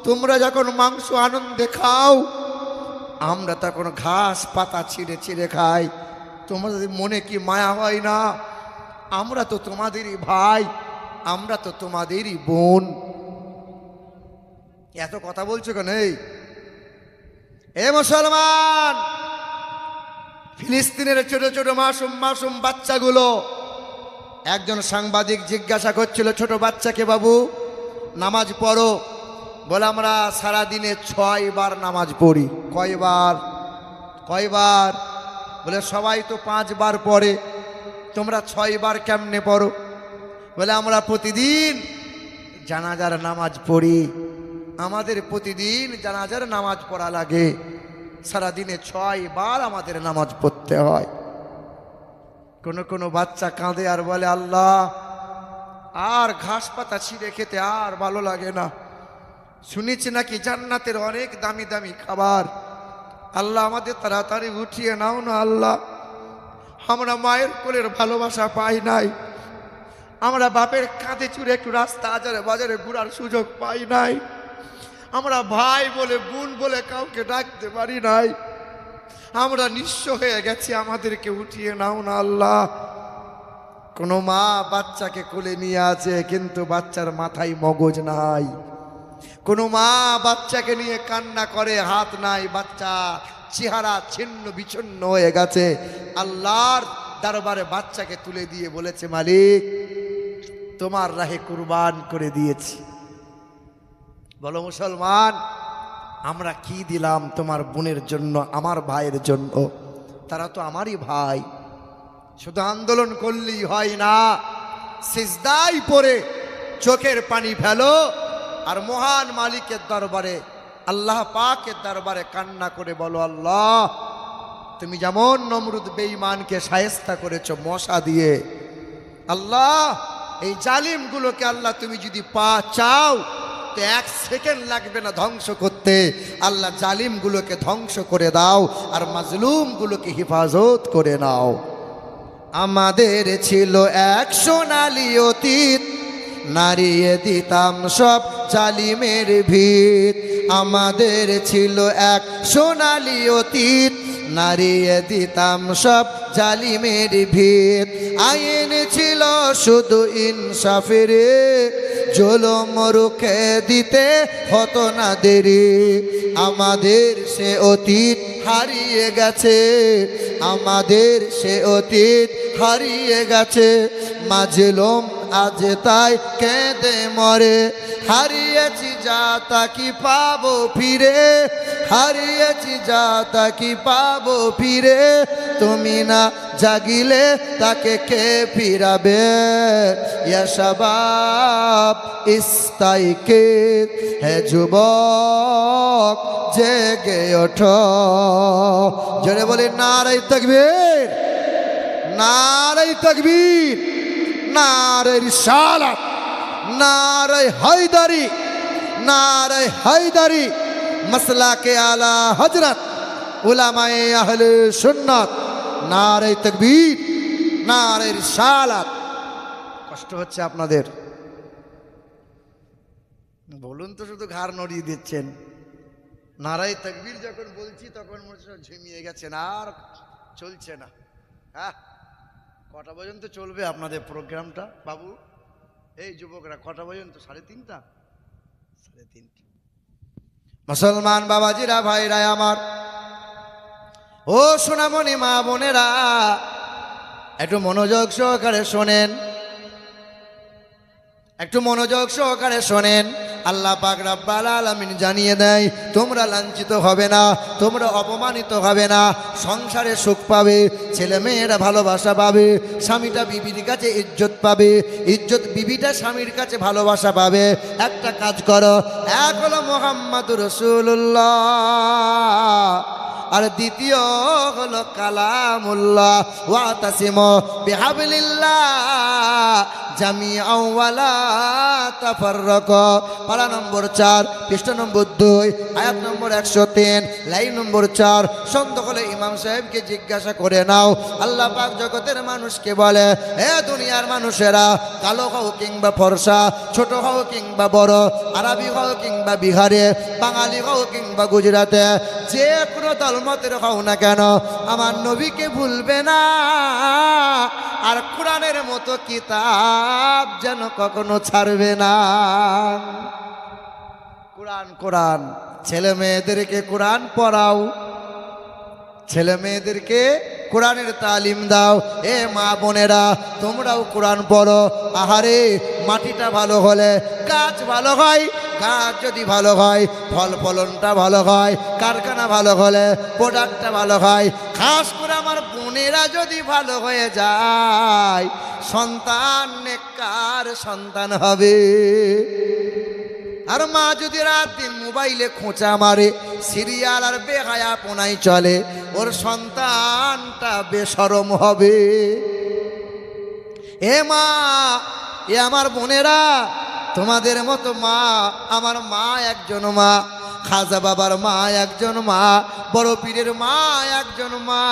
তোমরা যখন মাংস আনন্দে খাও, আমরা তখন ঘাস পাতা ছিঁড়ে ছিঁড়ে খাই। তোমাদের মনে কি মায়া হয় না? আমরা তো তোমাদেরই ভাই, আমরা তো তোমাদেরই বোন। এত কথা বলছো কেন? এ মুসলমান, ফিলিস্তিনের ছোট ছোট মাসুম মাসুম বাচ্চাগুলো, একজন সাংবাদিক জিজ্ঞাসা করছিল ছোট বাচ্চাকে, বাবু নামাজ পড়ো? বলে আমরা সারাদিনে 6 বার নামাজ পড়ি। কয়বার? বলে সবাই তো 5 বার পড়ে, তোমরা 6 বার কেমনে পড়ো? বলে আমরা প্রতিদিন জানাজার নামাজ পড়ি, আমাদের প্রতিদিন জানাজার নামাজ পড়া লাগে, সারাদিনে 6 বার আমাদের নামাজ পড়তে হয়। কোনো বাচ্চা কাঁদে আর বলে, আল্লাহ আর ঘাস পাতা ছিঁড়ে খেতে আর ভালো লাগে না, শুনেছি নাকি জান্নাতের অনেক দামি দামি খাবার, আল্লাহ আমাদের তাড়াতাড়ি উঠিয়ে নাও না আল্লাহ। আমরা মায়ের কোলের ভালোবাসা পাই নাই, আমরা বাপের কাঁধে চুরে একটু রাস্তা আজারে বাজারে ঘোরার সুযোগ পাই নাই, আমরা ভাই বলে বোন বলে কাউকে ডাকতে পারি নাই। আমরা নিঃস্ব হয়ে গেছি, আমাদেরকে উঠিয়ে নাও না আল্লাহ। কোনো মা বাচ্চাকে কোলে নিয়ে আছে, কিন্তু বাচ্চার মাথায় মগজ নাই। কোনো মা বাচ্চাকে নিয়ে কান্না করে, হাত নাই, বাচ্চা চেহারা ছিন্ন বিচ্ছিন্ন হয়ে গেছে। আল্লাহর দরবারে বাচ্চাকে তুলে দিয়ে বলেছে, মালিক তোমার রাহে কুরবান করে দিয়েছি। বলো মুসলমান, আমরা কি দিলাম তোমার বোনের জন্য, আমার ভাইয়ের জন্য? তারা তো আমারই ভাই। শুধু আন্দোলন করলেই হয় না, সিজদায় পড়ে চোখের পানি ফেলো আর মহান মালিকের দরবারে, আল্লাহ পাকের দরবারে কান্না করে বলো, আল্লাহ তুমি যেমন নমরুদ বেঈমানকে শায়েস্তা করেছো মশা দিয়ে, আল্লাহ এই জালিমগুলোকে আল্লাহ তুমি যদি চাও তো 1 সেকেন্ড লাগবে না ধ্বংস করতে। আল্লাহ জালিমগুলোকে ধ্বংস করে দাও আর মাজলুমগুলোকে হেফাজত করে নাও। আমাদের ছিল এক সোনালী অতীত, নাড়িয়ে দিতাম সব জালিমের ভিত। আমাদের ছিল এক সোনালী অতীত, নাড়িয়ে দিতাম সব জালিমের ভিত। আইন ছিল শুধু ইনসাফের, জুলুম রুখে দিতে হতো না দেরি। আমাদের সে অতীত হারিয়ে গেছে, আমাদের সে অতীত হারিয়ে গেছে। মাজলুম আজ তাই কেঁদে মরে, হারিয়েছি যা তা কি পাবো ফিরে, হারিয়েছি যা তা কি পাবো ফিরে। তুমি না জাগিলে তাকে কে ফিরাবে? ইয়া শাবাব ইস্তাইকে, হে যুবক জেগে ওঠো। জোরে বলি নারে তাকবীর, নারে তাকবীর, নারে রিসালাত, নারে হায়দারি, নারে হায়দারি। মাসলাকে আলা হযরত উলামায়ে আহলে সুন্নাত, নারে তাকবীর, নারে রিসালাত। কষ্ট হচ্ছে আপনাদের? বলুন তো, শুধু ঘাড় নড়িয়ে দিচ্ছেন। নারায়ে তাকবীর যখন বলছি তখন মনে হচ্ছে ঝিমিয়ে গেছেন, আর চলছে না। হ্যাঁ, কটা পর্যন্ত চলবে আপনাদের প্রোগ্রামটা বাবু? এই যুবকরা কটা পর্যন্ত? 3:30? 3:30। মুসলমান বাবাজিরা, ভাইরা আমার, ও সোনামণি মা বোনেরা, একটু মনোযোগ সহকারে শোনেন, একটু মনোযোগ সহকারে শোনেন। আল্লাহ পাক রব্বুল আলামিন জানিয়ে দেয়, তোমরা লাঞ্ছিত হবে না, তোমরা অপমানিত হবে না, সংসারে সুখ পাবে, ছেলে মেয়েরা ভালোবাসা পাবে, স্বামীটা বিবির কাছে ইজ্জত পাবে, ইজ্জত বিবিটা স্বামীর কাছে ভালোবাসা পাবে। একটা কাজ করো, এক হলো মুহাম্মাদুর রাসূলুল্লাহ, আর দ্বিতীয় হলো কালামুল্লাহ। ওয়াতাসিমু বিহাবলিল্লাহ জামিআন ওয়ালা তাফাররাকু। পারা নম্বর 4, পৃষ্ঠা নম্বর 2, আয়াত নম্বর 103, লাইন নম্বর 4। সন্দেহ হলে ইমাম সাহেবকে জিজ্ঞাসা করে নাও। আল্লাহ পাক জগতের মানুষকে বলে, হে দুনিয়ার মানুষেরা, কালো হও কিংবা ফর্সা, ছোট হও কিংবা বড়, আরবি হও কিংবা বিহারে, বাঙালি হও কিংবা গুজরাটে, যে কোনো দলমতের হও না কেন, আমার নবীকে ভুলবে না, আর কোরআনের মতো কিতাব যেন কখনো ছাড়বে না। কোরআন, কোরআন। ছেলে মেয়েদেরকে কোরআন পড়াও, ছেলে মেয়েদেরকে কোরআনের তালিম দাও। এ মা বোনেরা, তোমরাও কোরআন পড়ো। আহারে, মাটিটা ভালো হলে গাছ ভালো হয়, গাছ যদি ভালো হয় ফল ফলনটা ভালো হয়, কারখানা ভালো হলে প্রোডাক্টটা ভালো হয়। খাস করে আমার বোনেরা যদি ভালো হয়ে যায়, সন্তান নেককার সন্তান হবে। আর মা যদি রাত দিন মোবাইলে খোঁচা মারে, সিরিয়াল আর বেহায়াপনায় চলে, ওর সন্তানটা বেশরম হবে। এ মা, এ আমার বোনেরা, তোমাদের মতো মা, আমার মা একজন মা, খাজা বাবার মা একজন মা, বড় পীরের মা একজন মা।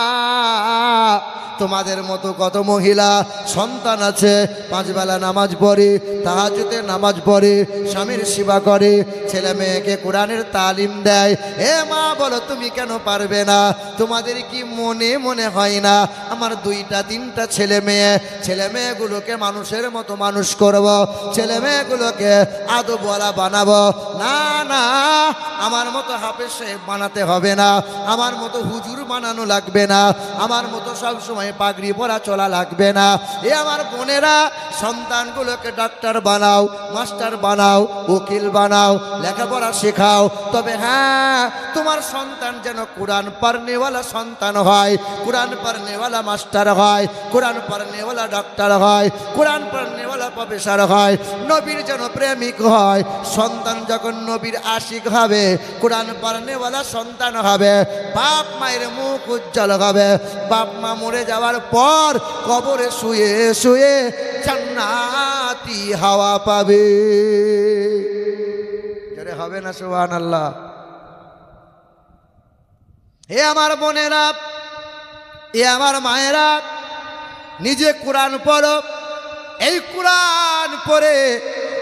তোমাদের মতো কত মহিলা সন্তান আছে, 5 বেলা নামাজ পড়ে, তাহাজ্জুদে নামাজ পড়ে, স্বামীর সেবা করে, ছেলে মেয়েকে কোরআনের তালিম দেয়। এ মা বলো তুমি কেন পারবে না? তোমাদের কি মনে মনে হয় না আমার 2টা 3টা ছেলে মেয়েগুলোকে মানুষের মতো মানুষ করব, ছেলে মেয়েগুলোকে আদবওয়ালা বানাবো? না না, আমার মতো হাফেজ সাহেব বানাতে হবে না, আমার মতো হুজুর বানানো লাগবে না, আমার মতো সব সময় পাগড়ি পরা চলা লাগবে না। এ আমার বোনেরা, সন্তানগুলোকে ডাক্তার বানাও, মাস্টার বানাও, উকিল বানাও, লেখাপড়া শেখাও। তবে হ্যাঁ, তোমার সন্তান যেন কোরআন পড়নেওয়ালা সন্তান হয়, কোরআন পড়নেওয়ালা মাস্টার হয়, কোরআন পড়নেওয়ালা ডাক্তার হয়, কোরআন পড়নেওয়ালা প্রফেসর হয়, নবীর যেন প্রেমিক হয়। সন্তান যখন নবীর আশিক হবে, কোরআন পড়নেওয়ালা সন্তান হবে, বাপ মায়ের মুখ উজ্জ্বল হবে। বাপ মা মরে যাওয়ার পর কবরে শুয়ে শুয়ে জান্নাতি হাওয়া পাবে। জোরে হবে না সুবহানাল্লাহ? হে আমার বোনেরা, এ আমার মায়েরা, নিজে কোরআন পড়ো। এই কোরআন পড়ে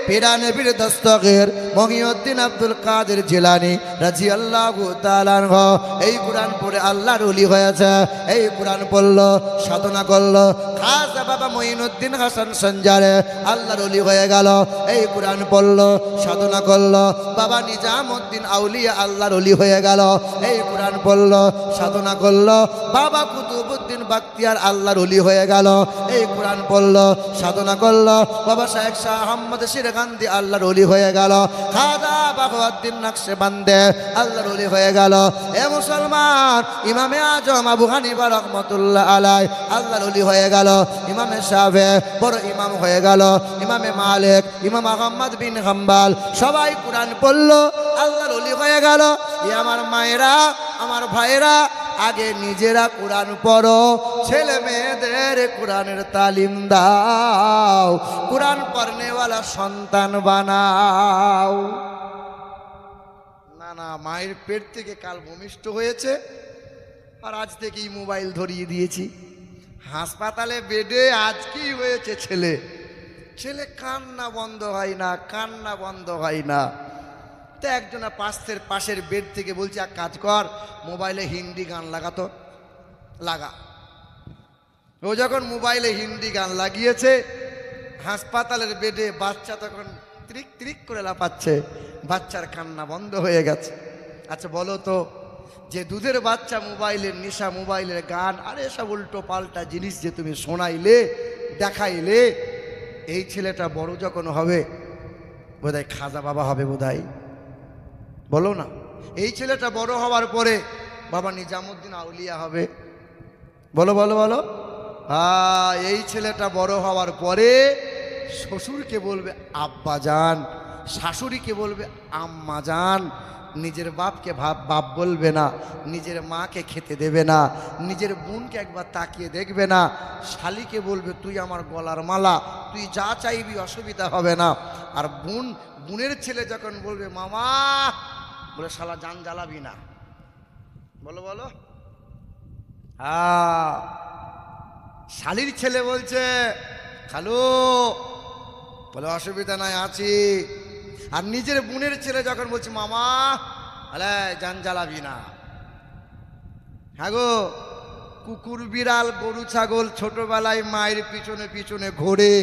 পীরানবীর দস্তগীর মহিউদ্দিন আব্দুল কাদের জিলানী রাদিয়াল্লাহু তাআলা আনহু এই কোরআন পড়ে আল্লাহর ওলি হয়েছে। এই কোরআন পড়লো, সাধনা করলো, খাজা বাবা মঈনুদ্দিন হাসান সঞ্জারে আল্লাহর ওলি হয়ে গেল। এই কোরআন পড়লো, সাধনা করলো, বাবা নিজামউদ্দিন আউলিয়া আল্লাহর ওলি হয়ে গেল। এই কোরআন পড়লো, সাধনা করলো, বাবা কুতুবউদ্দিন বাখতিয়ার আল্লাহর ওলি হয়ে গেল। এই কোরআন পড়লো, সাধনা করলো, বাবা শেখ শাহ আহমদ শিরগান্ধী আল্লাহর ওলি হয়ে গেল। খাজা বাহাউদ্দিন নকশবন্দি আল্লাহর ওলি হয়ে গেল। এ মুসলমান, ইমামে আজম আবু হানিফা রাহমাতুল্লাহ আলাইহি আল্লাহর ওলি হয়ে গেল। ইমামে শাফেঈ বড় ইমাম হয়ে গেল। ইমামে মালিক, ইমাম আহমদ বিন হাম্বল সবাই কোরআন পড়লো, আল্লাহর ওলি হয়ে গেল। এ আমার মায়েরা, আমার ভাইরা, আগে নিজেরা কোরআন পড়ো, ছেলে মেয়েদের কোরআনের তালিম দাও, কোরআন পড়নেওয়ালা সন্তান বানাও। না না, মায়ের পেট থেকে কাল ভূমিষ্ঠ হয়েছে আর আজ থেকেই মোবাইল ধরিয়ে দিয়েছি। হাসপাতালে বেডে আজকেই হয়েছে ছেলে, ছেলে কান্না বন্ধ হয় না, কান্না বন্ধ হয় না। তো একজনা পাশের বেড থেকে বলছে, এক কাজ কর, মোবাইলে হিন্দি গান লাগাতো, লাগা। ও যখন মোবাইলে হিন্দি গান লাগিয়েছে, হাসপাতালের বেডে বাচ্চা তখন ত্রিক ত্রিক করে লাফাচ্ছে, বাচ্চার কান্না বন্ধ হয়ে গেছে। আচ্ছা বলো তো, যে দুধের বাচ্চা মোবাইলের নেশা, মোবাইলের গান, আরে সব উল্টো পাল্টা জিনিস যে তুমি শোনাইলে, দেখাইলে, এই ছেলেটা বড় যখন হবে বোধহয় খাজা বাবা হবে, বোধহয়, বলো না? এই ছেলেটা বড় হওয়ার পরে বাবা নিজামউদ্দিন আউলিয়া হবে, বলো বলো বলো। হ্যাঁ, এই ছেলেটা বড় হওয়ার পরে শ্বশুরকে বলবে আব্বা জান, শাশুড়িকে বলবে আম্মা জান, নিজের বাপকে বাপ বলবে না, নিজের মাকে খেতে দেবে না, নিজের বোনকে একবার তাকিয়ে দেখবে না, শালিকে বলবে তুই আমার গলার মালা, তুই যা চাইবি অসুবিধা হবে না। আর বোনের ছেলে যখন বলবে মামা, বলে শালা জান জ্বালাবি না, বলো বলো। হ্যাঁ, শালির ছেলে বলছে খালু, বলে অসুবিধা নাই আছি। আর নিজের বোনের ছেলে যখন বলছে মামা, আলে জান জ্বালাবি না। হ্যাঁ গো, কুকুর বিড়াল গরু ছাগল ছোটবেলায় মায়ের পিছনে পিছনে ঘোরে,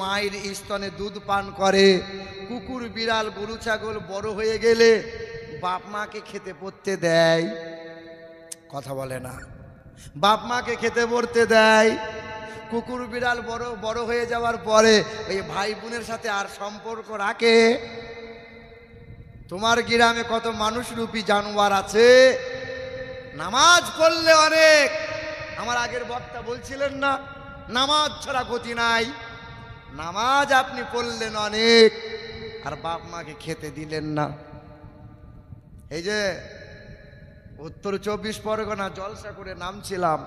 মায়ের স্তনে দুধ পান করে। কুকুর বিড়াল গরু ছাগল বড় হয়ে গেলে বাপ মাকে খেতে পড়তে দেয়, কথা বলে না, বাপ মাকে খেতে পড়তে দেয়। কুকুর বিড়াল বড় হয়ে যাওয়ার পরে এই ভাই বোনের সাথে আর সম্পর্ক রাখে? তোমার গ্রামে কত মানুষরূপী জানোয়ার আছে, নামাজ পড়লে অনেক। আমার আগের বক্তা বলছিলেন না, নামাজ ছাড়া গতি নাই। নামাজ আপনি পড়লেন অনেক, আর বাপ মাকে খেতে দিলেন না। এই যে উত্তর 24 পরগনা জলসা করে নামছিলাম,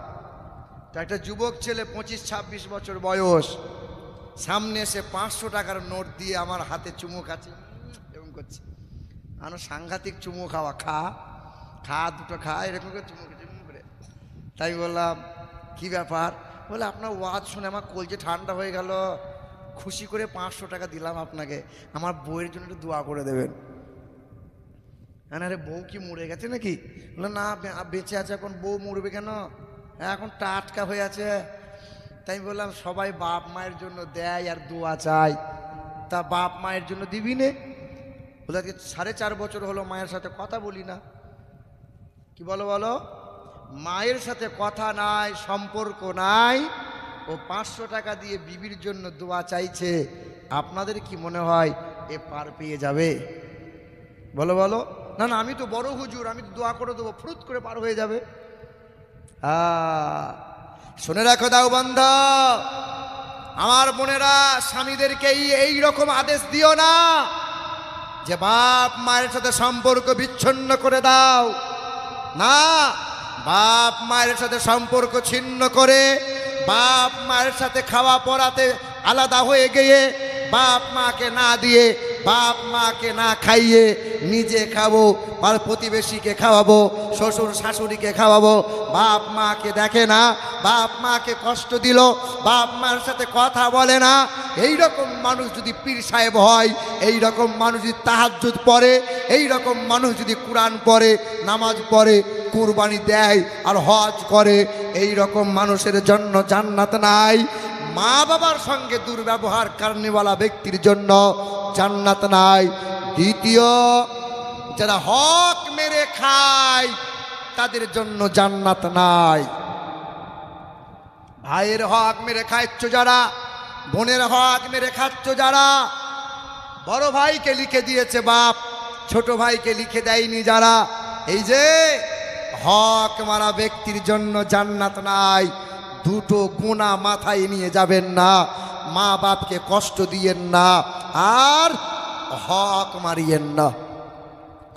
তো একটা যুবক ছেলে 25-26 বছর বয়স সামনে এসে 500 টাকার নোট দিয়ে আমার হাতে চুমু খাচ্ছে, এরকম করছে। আনো সাংঘাতিক চুমু খাওয়া, খা খা দুটো খা, এরকম করে চুমু করে। তাই বললাম কি ব্যাপার? বলে আপনার ওয়াজ শুনে আমার কলজে ঠান্ডা হয়ে গেল, খুশি করে 500 টাকা দিলাম আপনাকে, আমার বউয়ের জন্য একটু দোয়া করে দেবেন। আরে বউ কি মরে গেছে নাকি? বলে না, বেঁচে আছে এখন, বউ মরবে কেন, এখন টাটকা হয়ে আছে। তাই বললাম সবাই বাপ মায়ের জন্য দেয় আর দোয়া চায়, তা বাপ মায়ের জন্য দিবি নে? বলে 4.5 বছর হলো মায়ের সাথে কথা বলি না। কি বলো বলো? মায়ের সাথে কথা নাই, সম্পর্ক নাই, ও 500 টাকা দিয়ে বিবির জন্য দোয়া চাইছে। আপনাদের কি মনে হয় এ পার পেয়ে যাবে? বলো বলো। না না, আমি তো বড় হুজুর, আমি তো দোয়া করে দেবো, ফুরুত করে পার হয়ে যাবে। শুনে রাখো দাও বন্ধ, আমার বোনেরা, স্বামীদেরকে এই রকম আদেশ দিও না যে বাপ মায়ের সাথে সম্পর্ক বিচ্ছিন্ন করে দাও। না, বাপ মায়ের সাথে সম্পর্ক ছিন্ন করে, বাপ মায়ের সাথে খাওয়া পড়াতে আলাদা হয়ে গিয়ে, বাপ মাকে না দিয়ে, বাপ মাকে না খাইয়ে নিজে খাবো আর প্রতিবেশীকে খাওয়াবো, শ্বশুর শাশুড়িকে খাওয়াবো, বাপ মাকে দেখে না, বাপ মাকে কষ্ট দিল, বাপ মার সাথে কথা বলে না। এই রকম মানুষ যদি পীর সাহেব হয়, এই রকম মানুষ যদি তাহাজ্জুদ পড়ে, এই রকম মানুষ যদি কোরআন পড়ে, নামাজ পড়ে, কুরবানি দেয় আর হজ করে, এই রকম মানুষের জন্য জান্নাত নাই। মা বাবার সঙ্গে দুর্ব্যবহার কারণেওয়ালা ব্যক্তির জন্য জান্নাত নাই। দ্বিতীয়, যারা হক মেরে খায় তাদের জন্য জান্নাত নাই। ভাইয়ের হক মেরে খাচ্ছ যারা, বোনের হক মেরে খাচ্ছ যারা, বড় ভাইকে লিখে দিয়েছে বাপ, ছোট ভাইকে লিখে দেয়নি যারা, এই যে হক মারা ব্যক্তির জন্য জান্নাত নাই। দুটো গুনাহ মাথায় নিয়ে যাবেন না, মা বাপকে কষ্ট দিয়েন না, আর হক মারিয়েন না।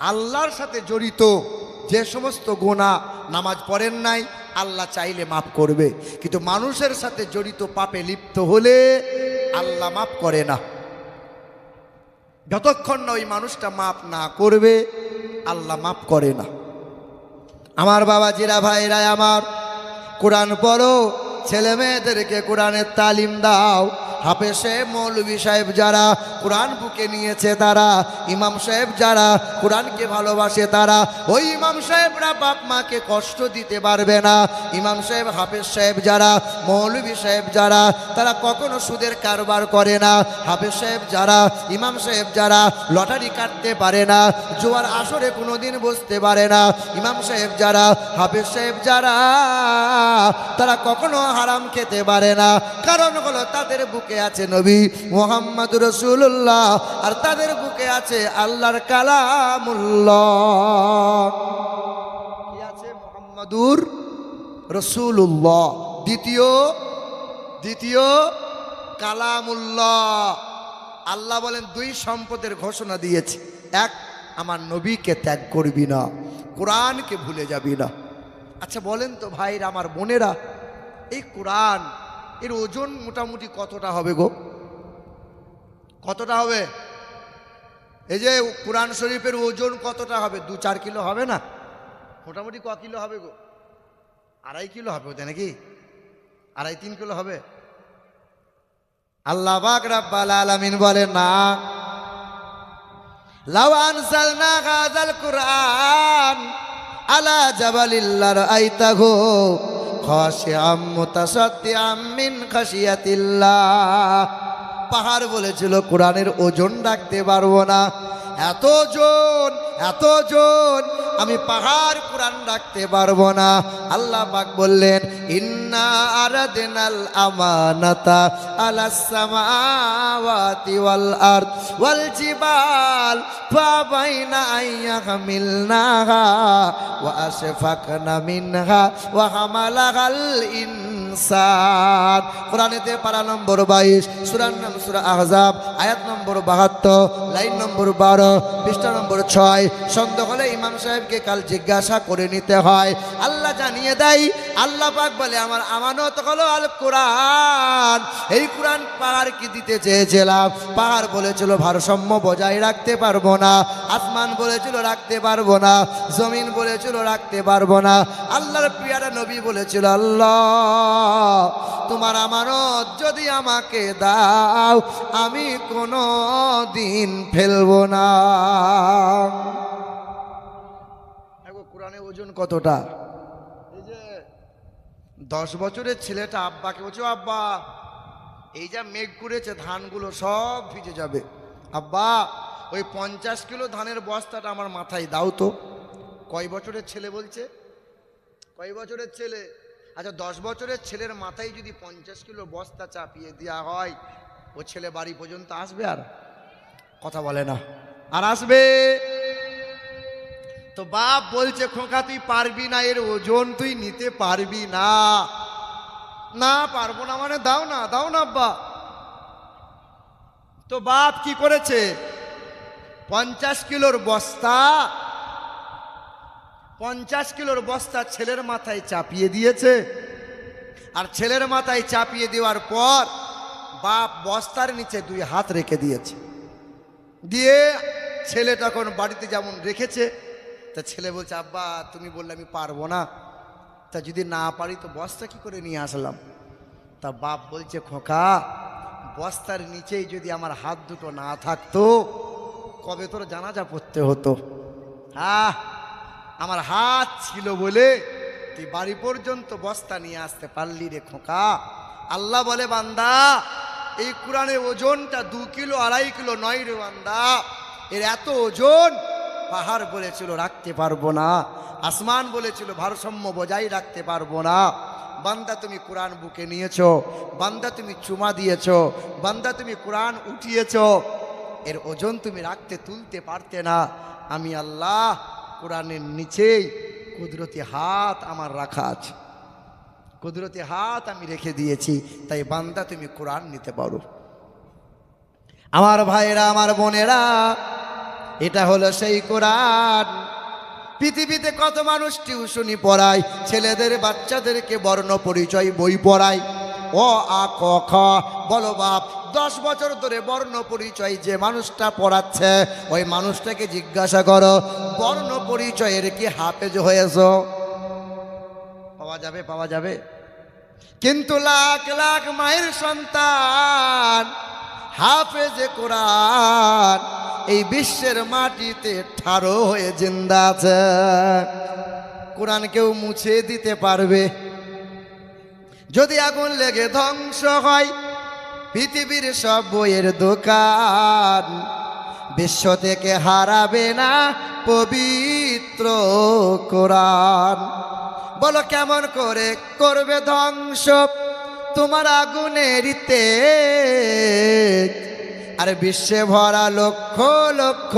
আল্লাহর সাথে জড়িত যে সমস্ত গুনাহ, নামাজ পড়েন নাই, আল্লাহ চাইলে মাফ করবে, কিন্তু মানুষের সাথে জড়িত পাপে লিপ্ত হলে আল্লাহ মাফ করে না। যতক্ষণ না ওই মানুষটা মাফ না করবে, আল্লাহ মাফ করে না। আমার বাবাজিরা, ভাইরা আমার, কোরআন পড়ো, ছেলে মেয়েদেরকে কোরআনের তালিম দাও। হাফেজ সাহেব, মৌলভী সাহেব যারা কোরআন বুকে নিয়েছে তারা, ইমাম সাহেব যারা কোরআনকে ভালোবাসে তারা, ওই ইমাম সাহেবরা বাপ মাকে কষ্ট দিতে পারবে না। ইমাম সাহেব, হাফেজ সাহেব যারা, মৌলভী সাহেব যারা, তারা কখনো সুদের কারবার করে না। হাফেজ সাহেব যারা, ইমাম সাহেব যারা লটারি কাটতে পারে না, জুয়ার আসরে কোনোদিন বসতে পারে না। ইমাম সাহেব যারা, হাফেজ সাহেব যারা, তারা কখনো হারাম খেতে পারে না। কারণ হলো তাদের বুকে আছে নবী মুহাম্মদ রাসূলুল্লাহ, আর তাদের বুকে আছে আল্লাহর কালামুল্লাহ। কি আছে? মুহাম্মাদুর রাসূলুল্লাহ। দ্বিতীয় কালামুল্লাহ। আল্লাহ বলেন 2 সম্পদের ঘোষণা দিয়েছে। এক, আমার নবীকে ত্যাগ করবি না, কোরআনকে ভুলে যাবি না। আচ্ছা বলেন তো ভাইরা, আমার বোনেরা, এই কোরআন এর ওজন মোটামুটি কতটা হবে গো? কতটা হবে? এই যে কোরআন শরীফের ওজন কতটা হবে? 2-4 কিলো হবে না? মোটামুটি ক কিলো হবে গো? 2.5 কিলো হবে ওতে নাকি? 2.5-3 কিলো হবে? আল্লাহ পাক রব্বুল আলামিন বলে না, লাউ আনজালনা হাযাল কুরআন আলা জাবালিল লারাইতাহু খাশিআম মুতাসাদ্দিআম মিন খাশিয়াতিল্লাহ। পাহাড় বলেছিল কোরআনের ওজন রাখতে পারবো না, এত ওজন, আমি পাহাড় কোরআন রাখতে পারবো না। আল্লাহ পাক বললেন, ইন্না আরাদনাল আমানাতা আলাস সামাওয়াতি ওয়াল আরদ ওয়াল জিবাল ফাবাইনা আইয়াহমিলনাহা ওয়া আশফাকনা মিনহা ওয়া হামালাহাল ইনসান। কোরআনেতে পারা নম্বর 22, সূরার নাম সূরা আহজাব, আয়াত নম্বর 72, লাইন নম্বর 12, পৃষ্ঠা নম্বর 6। সন্দেহ হলে ইমাম সাহেবকে কাল জিজ্ঞাসা করে নিতে হয়। আল্লাহ জানিয়ে দেয়, আল্লাহ পাক বলে আমার আমানত হলো আল কোরআন। এই কোরআন পাহাড় কি দিতে চেয়েছিলাম, পাহাড় বলেছিল ভারসাম্য বজায় রাখতে পারবো না, আসমান বলেছিল রাখতে পারবো না, জমিন বলেছিল রাখতে পারবো না। আল্লাহর প্রিয়ারা নবী বলেছিল আল্লাহ তোমার আমানত যদি আমাকে দাও আমি কোনো দিন ফেলবো না। কোরআনের ওজন কতটা? এই যে 10 বছরের ছেলেটা আব্বাকে বলছে আব্বা এই যা মেঘ করেছে ধানগুলো সব ভিজে যাবে, আব্বা ওই 50 কিলো ধানের বস্তাটা আমার মাথায় দাও তো। কয় বছরের ছেলে বলছে? কয় বছরের ছেলে? আচ্ছা 10 বছরের ছেলের মাথায় যদি 50 কিলো বস্তা চাপিয়ে দেওয়া হয়, ও ছেলে বাড়ি পর্যন্ত আসবে? আর কথা বলে না, আর আসবে? তো বাপ বলছে খোকা তুই পারবি না, এর ওজন তুই নিতে পারবি না। না পারবো না মানে দাও না, দাও না আব্বা। তো বাপ কি করেছে, 50 কিলোর বস্তা 50 কিলোর বস্তা ছেলের মাথায় চাপিয়ে দিয়েছে। আর ছেলের মাথায় চাপিয়ে দেওয়ার পর বাপ বস্তার নিচে 2 হাত রেখে দিয়েছে। দিয়ে ছেলে তখন বাড়িতে যেমন রেখেছে, তা ছেলে বলছে আব্বা তুমি বললে আমি পারবো না, তা যদি না পারি তো বস্তা কি করে নিয়ে আসলাম? তা বাপ বলছে খোকা বস্তার নিচেই যদি আমার হাত দুটো না থাকতো কবে তোর জানাজা পড়তে হতো। হ্যাঁ আমার হাত ছিল বলে তুই বাড়ি পর্যন্ত বস্তা নিয়ে আসতে পারলি রে খোকা। আল্লাহ বলে বান্দা এই কোরআনের ওজনটা 2 কিলো 2.5 কিলো নয় রে বান্দা, এর এত ওজন পাহাড় বলেছিল রাখতে পারবো না, আসমান বলেছিল ভারসাম্য বজায় রাখতে পারবো না। বান্দা তুমি কোরআন বুকে নিয়েছো, বান্দা তুমি চুমা দিয়েছো, বান্দা তুমি কোরআন উঠিয়েছো, এর ওজন তুমি রাখতে তুলতে পারতে না। আমি আল্লাহ কোরআনের নিচেই কুদরতি হাত আমার রাখা আছে, কুদরতি হাত আমি রেখে দিয়েছি, তাই বান্দা তুমি কোরআন নিতে পারো। আমার ভাইরা আমার বোনেরা এটা হলো সেই কোরআন। পৃথিবীতে কত মানুষ টিউশনি পড়ায়, ছেলেদের বাচ্চাদেরকে বর্ণ পরিচয় বই পড়ায়, অ আ ক খ বলো বাপ। 10 বছর ধরে বর্ণ পরিচয় যে মানুষটা পড়াচ্ছে ওই মানুষটাকে জিজ্ঞাসা করো বর্ণ পরিচয়ের কি হাফেজ হয়েছ? পাওয়া যাবে? পাওয়া যাবে? কিন্তু লাখ লাখ মায়ের সন্তান হাফেজে কোরআন এই বিশ্বের মাটিতে ঠাড়ো হয়ে জিন্দা আছে। কোরআন কেউ মুছে দিতে পারবে? যদি আগুন লেগে ধ্বংস হয় পৃথিবীর সব বইয়ের দোকান, বিশ্ব থেকে হারাবে না পবিত্র কোরআন। বলো কেমন করে করবে ধ্বংস তোমার আগুনের তেজ? আর বিশ্বে ভরা লক্ষ লক্ষ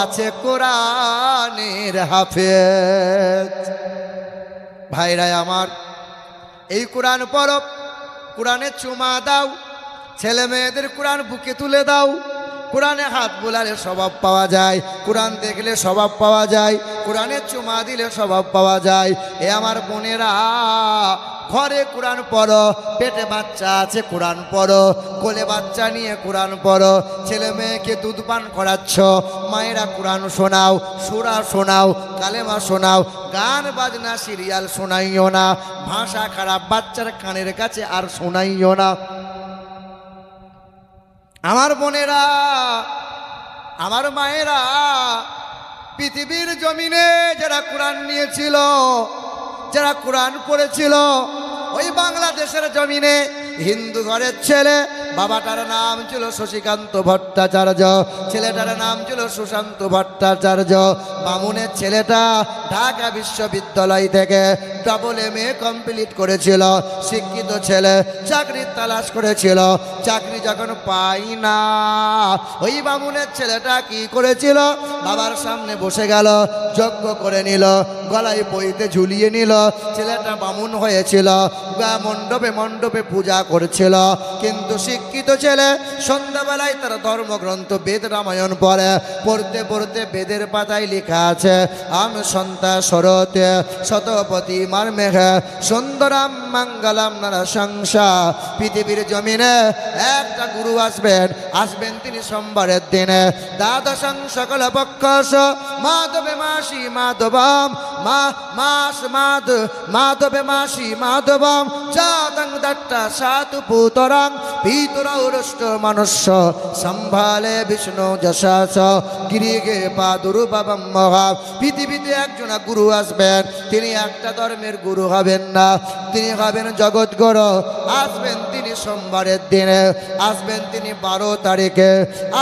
আছে কোরআনের হাফেজ। ভাইরা আমার এই কোরআন পড়ো, কোরআনে চুমা দাও, ছেলে মেয়েদের কোরআন বুকে তুলে দাও। কোরআনে হাত বোলালে স্বভাব পাওয়া যায়, কোরআন দেখলে স্বভাব পাওয়া যায়, কোরআনে চুমা দিলে স্বভাব পাওয়া যায়। এ আমার বোনেরা ঘরে কোরআন পড়ো, পেটে বাচ্চা আছে কোরআন পড়ো, কোলে বাচ্চা নিয়ে কোরআন পড়ো, ছেলে মেয়েকে দুধ পান করাচ্ছ মায়েরা কোরআন শোনাও, সূরা শোনাও, কালেমা শোনাও, গান বাজনা সিরিয়াল শোনাইও না, ভাষা খারাপ বাচ্চার কানের কাছে আর শোনাইও না। আমার বোনেরা আমার মায়েরা পৃথিবীর জমিনে যারা কোরআন নিয়েছিল, যারা কোরআন পড়েছিল, ওই বাংলাদেশের জমিনে হিন্দু ঘরের ছেলে, বাবাটার নাম ছিল শশীকান্ত ভট্টাচার্য, ছেলেটার নাম ছিল সুশান্ত ভট্টাচার্য। বামুনের ছেলেটা ঢাকা বিশ্ববিদ্যালয় থেকে ডাবল MA কমপ্লিট করেছিল, শিক্ষিত ছেলে, চাকরির তালাশ করেছিল, চাকরি যখন পাই না, ওই বামুনের ছেলেটা কি করেছিল, বাবার সামনে বসে গেল, যজ্ঞ করে নিল, গলায় বইতে ঝুলিয়ে নিল, ছেলেটা বামুন হয়েছিল, মণ্ডপে মণ্ডপে পূজা করছিল। কিন্তু শিক্ষিত ছেলে সন্ধ্যাবেলায় তার ধর্মগ্রন্থ বেদ রামায়ণ পড়তে পড়তে বেদের পাতায় লেখা আছে, আম সন্তা শরতে শতপতি মার মেঘে সুন্দরাম মঙ্গলাম নারা সংসা। পৃথিবীর জমিনে একটা গুরু আসবেন তিনি সোমবারের দিনে, দ্বাদশং সকল পক্ষস মাধবে মাসি মাধবাম মাধবে মাসি মাধবাম চাদং দট্টা সাতু পুতরাং পিতরৌরষ্ট মনুষ্য সম্ভালে বিষ্ণু যশাস গিরিগে পাদুরু বাবাম মহা। পৃথিবীতে একজন গুরু আসবেন, তিনি একটা ধর্মের গুরু হবেন না, তিনি হবেন জগৎ গুরু। আসবেন তিনি সোমবারের দিনে, আসবেন তিনি 12 তারিখে,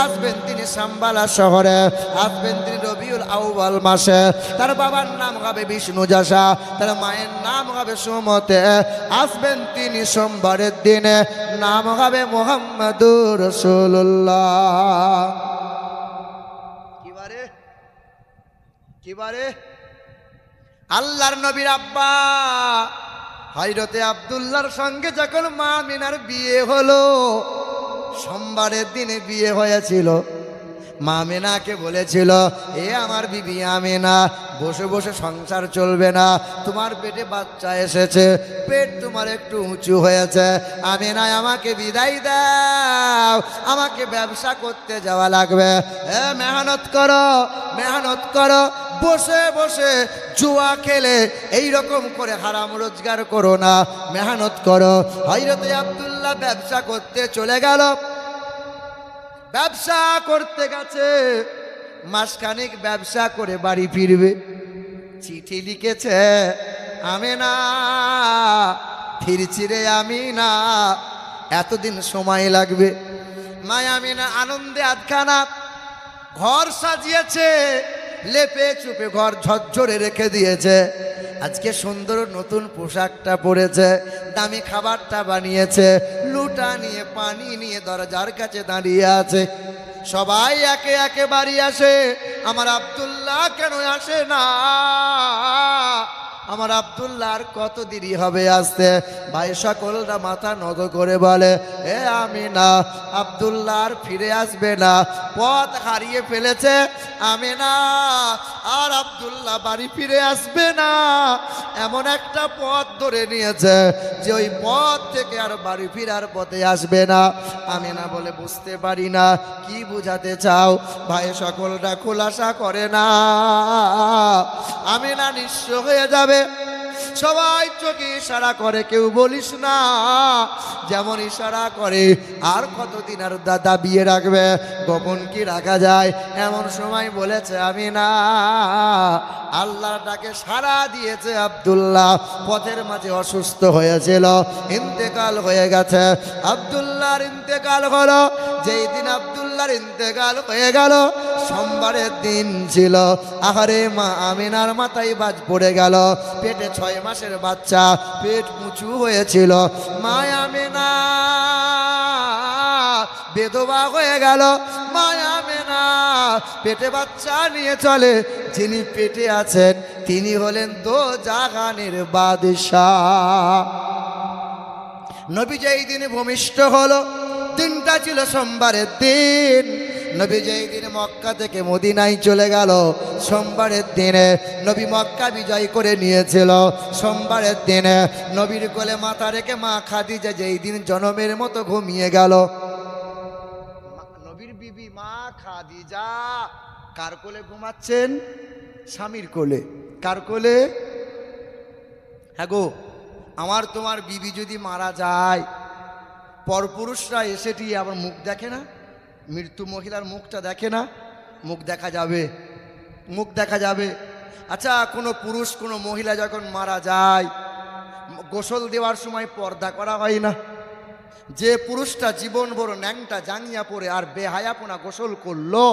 আসবেন তিনি সাম্বালা শহরে, আসবেন তিনি রবিউল আউয়াল মাসে। তার বাবার নাম হবে বিষ্ণু যশা, তার মায়ের নাম হবে সুমতে। আসবেন তিনি সোমবারের দিনে, নাম হবে মুহাম্মাদুর রাসূলুল্লাহ। কিবারে আল্লাহর নবীর আব্বা হযরতে আব্দুল্লাহর সঙ্গে যখন মা আমিনার বিয়ে হলো, সোমবারের দিনে বিয়ে হয়েছিল। মা আমিনাকে বলেছিল, এ আমার বিবি আমিনা, বসে বসে সংসার চলবে না, তোমার পেটে বাচ্চা এসেছে, পেট তোমার একটু উঁচু হয়েছে, আমিনা আমাকে বিদায় দাও, আমাকে ব্যবসা করতে যাওয়া লাগবে। মেহনত করো, বসে বসে জুয়া খেলে এই রকম করে হারাম রোজগার করো না, মেহনত করো। হযরতে আব্দুল্লাহ ব্যবসা করতে চলে গেল, ব্যবসা করতে গেছে, মাসখানেক ব্যবসা করে বাড়ি ফিরবে। চিঠি লিখেছে, আমিনা ফিরছি রে আমিনা, এতদিন সময় লাগবে। মা আমিনা আনন্দে আধখানা ঘর সাজিয়েছে, লেপে চুপে ঘর ঝরঝরে রেখে দিয়েছে। আজকে সুন্দর নতুন পোশাকটা পরেছে, দামি খাবারটা বানিয়েছে, লুটা নিয়ে পানি নিয়ে দরজার কাছে দাঁড়িয়ে আছে। সবাই একে একে বাড়ি আসে, আমার আব্দুল্লাহ কেন আসে না, আমার আব্দুল্লাহ আর কত দেরি হবে আসতে। ভাই সকলরা মাথা নত করে বলে, এ আমিনা, আব্দুল্লাহ আর ফিরে আসবে না, পথ হারিয়ে ফেলেছে আমিনা, আর আব্দুল্লাহ বাড়ি ফিরে আসবে না। এমন একটা পথ ধরে নিয়েছে যে ওই পথ থেকে আর বাড়ি ফিরার পথে আসবে না। আমিনা বলে, বুঝতে পারি না কি বুঝাতে চাও। ভাই সকলরা খোলাসা করে না, আমিনা নিঃস্ব হয়ে যাবে। সবাই চোখে ইশারা করে, কেউ বলিস না, যেমন ইশারা করে। আর কতদিন আর দাদা বিয়ে রাখবে, গোপন কি রাখা যায়। এমন সময় বলেছে আমিনা, আল্লাহর ডাকে সাড়া দিয়েছে আব্দুল্লাহ। পথের মাঝে অসুস্থ হয়েছিল, ইন্তেকাল হয়ে গেছে। আব্দুল্লাহর ইন্তেকাল হলো। যেই দিন আব্দুল্লাহর ইন্তেকাল হয়ে গেল, সোমবারের দিন ছিল। আহারে মা আমিনার মাথায় বাজ পড়ে গেল। পেটে 6 মাসের বাচ্চা, পেট উঁচু হয়েছিল। মা আমিনা বেদবা হয়ে গেল। মা আমিনা পেটে বাচ্চা নিয়ে চলে। যিনি পেটে আছেন তিনি হলেন দোজাহানের বাদশাহ। নবী যেই দিনে ভূমিষ্ঠ হলো, দিনটা ছিল সোমবারের দিন। নবী যেই দিন মক্কা থেকে মদিনায় চলে গেল, সোমবারের দিনে নবী মক্কা বিজয় করে নিয়েছিল। সোমবারের দিনে নবীর কোলে মাথা রেখে মা খাদিজা যেই দিন জনমের মতো ঘুমিয়ে গেল। নবীর বিবি মা খাদিজা কার কোলে ঘুমাচ্ছেন? স্বামীর কোলে। কার কোলে? হ্যাঁ গো, আমার তোমার বিবি যদি মারা যায়, পরপুরুষরা এসেটি আবার মুখ দেখে না? মৃত্যু মহিলার মুখটা দেখে না? মুখ দেখা যাবে, মুখ দেখা যাবে। আচ্ছা, কোনো পুরুষ কোনো মহিলা যখন মারা যায়, গোসল দেওয়ার সময় পর্দা করা হয় না? যে পুরুষটা জীবন ভর ন্যাংটা জাঙ্গিয়া পরে আর বেহায়াপনা গোসল করলো,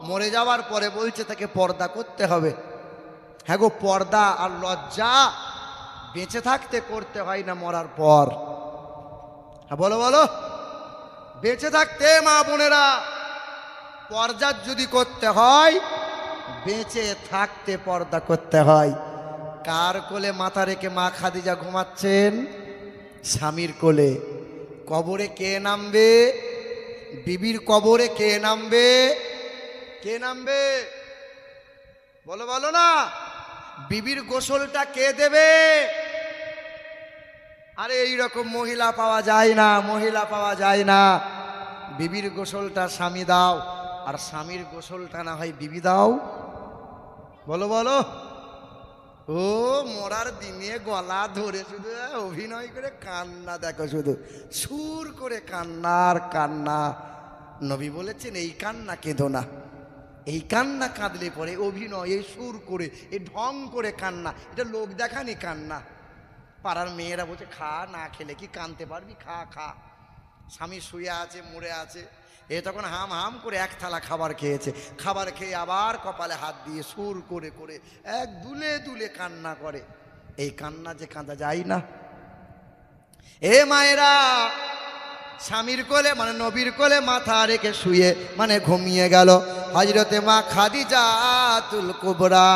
মরে যাওয়ার পরে বলছে তাকে পর্দা করতে হবে। হ্যাঁ গো, পর্দা আর লজ্জা বেঁচে থাকতে করতে হয় না মরার পর? হ্যাঁ বলো বলো। বেঁচে থাকতে মা বোনেরা পর্দা যদি করতে হয়, বেঁচে থাকতে পর্দা করতে হয়। কার কোলে মাথা রেখে মা খাদিজা ঘুমাচ্ছেন? স্বামীর কোলে। কবরে কে নামবে? বিবির কবরে কে নামবে? কে নামবে? বলো বলো না। বিবির গোসলটা কে দেবে? আরে এইরকম মহিলা পাওয়া যায় না, মহিলা পাওয়া যায় না। বিবির গোসলটা স্বামী দাও, আর স্বামীর গোসলটা না হয় বিবি দাও। বলো বলো। ও মরার দিনে গলা ধরে শুধু অভিনয় করে কান্না, দেখো শুধু সুর করে কান্না আর কান্না। নবী বলেছেন এই কান্না কেঁদো না, এই কান্না কাঁদলে পরে অভিনয়, এই সুর করে, এই ঢং করে কান্না, এটা লোক দেখানি কান্না। পাড়ার মেয়েরা বলছে খা, না খেলে কি কাঁদতে পারবি, খা খা। স্বামী শুয়ে আছে, মরে আছে, এ তখন হাম হাম করে এক থালা খাবার খেয়েছে, খাবার খেয়ে আবার কপালে হাত দিয়ে সুর করে করে এক দুলে দুলে কান্না করে। এই কান্না যে কাঁদা যায় না। এ মায়েরা, স্বামীর কোলে মানে নবীর কোলে মাথা রেখে শুয়ে মানে ঘুমিয়ে গেল হযরতে মা খাদিজাতুল কুবরা।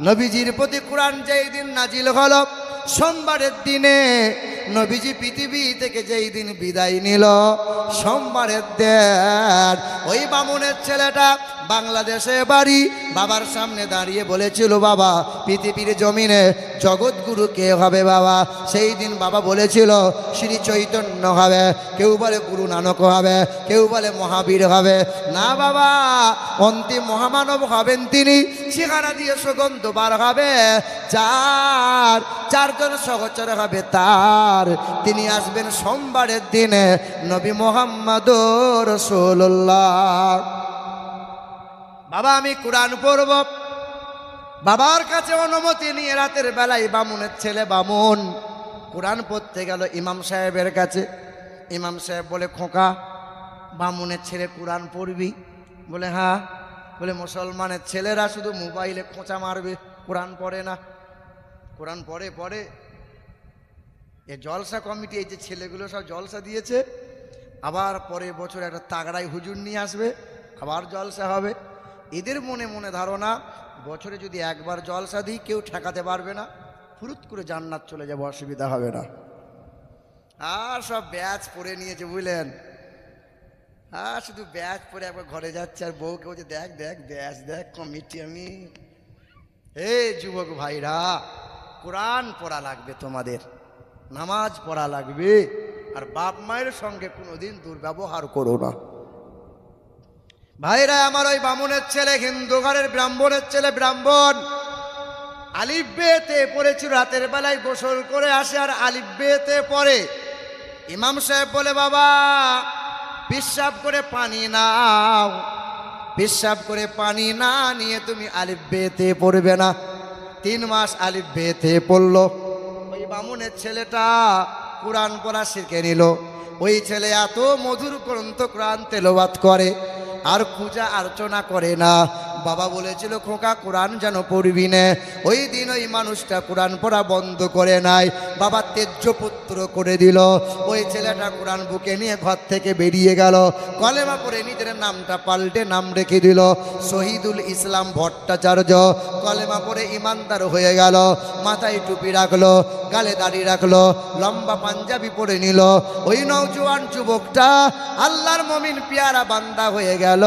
নবীজির প্রতি কোরআন যেই দিন নাজিল হলো, সোমবারের দিনে নবীজি পৃথিবী থেকে যেই দিন বিদায় নিল, সোমবারের দিন ওই বামুনের ছেলেটা বাংলাদেশে বাড়ি, বাবার সামনে দাঁড়িয়ে বলেছিল, বাবা পৃথিবীর জমিনে জগৎগুরু কে হবে বাবা? সেই দিন বাবা বলেছিল শ্রী চৈতন্য হবে, কেউ বলে গুরু নানক হবে, কেউ বলে মহাবীর হবে। না বাবা, অন্তিম মহামানব হবেন তিনি, সেখানা দিয়ে সুগন্ধ বার হবে, চারজন সহচর হবে তার, তিনি আসবেন সোমবারের দিনে, নবী মুহাম্মদুর রাসূলুল্লাহ। বাবা আমি কোরআন পড়ব। বাবার কাছে অনুমতি নিয়ে রাতের বেলায় বামুনের ছেলে বামুন কোরআন পড়তে গেল ইমাম সাহেবের কাছে। ইমাম সাহেব বলে, খোকা বামুনের ছেলে কোরআন পড়বি? বলে হ্যাঁ। বলে মুসলমানের ছেলেরা শুধু মোবাইলে খোঁচা মারবে, কোরআন পড়ে না। কোরআন পড়ে পড়ে এ জলসা কমিটি, এই যে ছেলেগুলো সব জলসা দিয়েছে, আবার পরের বছর একটা তাগড়াই হুজুর নিয়ে আসবে, আবার জলসা হবে। এদের মনে মনে ধারণা বছরে যদি একবার জলসা দিই কেউ ঠেকাতে পারবে না, ফুরুত করে জান্নাত চলে যাবে, অসুবিধা হবে না। আর সব ব্যাচ পরে নিয়েছে বুঝলেন, আর শুধু ব্যাচ পরে একবার ঘরে যাচ্ছে, আর বউকে বলছে দেখ দেখ ব্যাচ দেখ কমিটি আমি। হে যুবক ভাইরা, কোরআন পড়া লাগবে তোমাদের, নামাজ পড়া লাগবে, আর বাপ মায়ের সঙ্গে কোনোদিন দুর্ব্যবহার করো না। ভাইরা আমার, ওই বামুনের ছেলে হিন্দু ঘরের ব্রাহ্মণের ছেলে ব্রাহ্মণ, আলিফ বেতে পড়েছিল, রাতের বেলায় গোসল করে আসে আর আলিফ বেতে পড়ে। ইমাম সাহেব বলে, বাবা পেশাব করে পানি নাও, পেশাব করে পানি না নিয়ে তুমি আলিফ বেতে পড়বে না। 3 মাস আলিফ বেতে পড়লো। ওই বামুনের ছেলেটা কোরআন পড়া শিখে নিল। ওই ছেলে এত মধুর গ্রন্থ কোরআন তেলাওয়াত করে, আর পূজা অর্চনা করে না। বাবা বলেছিল, খোকা কোরআন যেন পড়বি না। ওই দিন ওই মানুষটা কোরআন পড়া বন্ধ করে নাই, বাবা তেজ্যপুত্র করে দিল। ওই ছেলেটা কোরআন বুকে নিয়ে ঘর থেকে বেরিয়ে গেল, কলেমা পড়ে নিজের নামটা পাল্টে নাম রেখে দিল শহীদুল ইসলাম ভট্টাচার্য। কলেমা পড়ে ইমানদার হয়ে গেল, মাথায় টুপি রাখলো, গালে দাড়ি রাখলো, লম্বা পাঞ্জাবি পরে নিল। ওই নওজোয়ান যুবকটা আল্লাহর মমিন পেয়ারা বান্দা হয়ে গেল,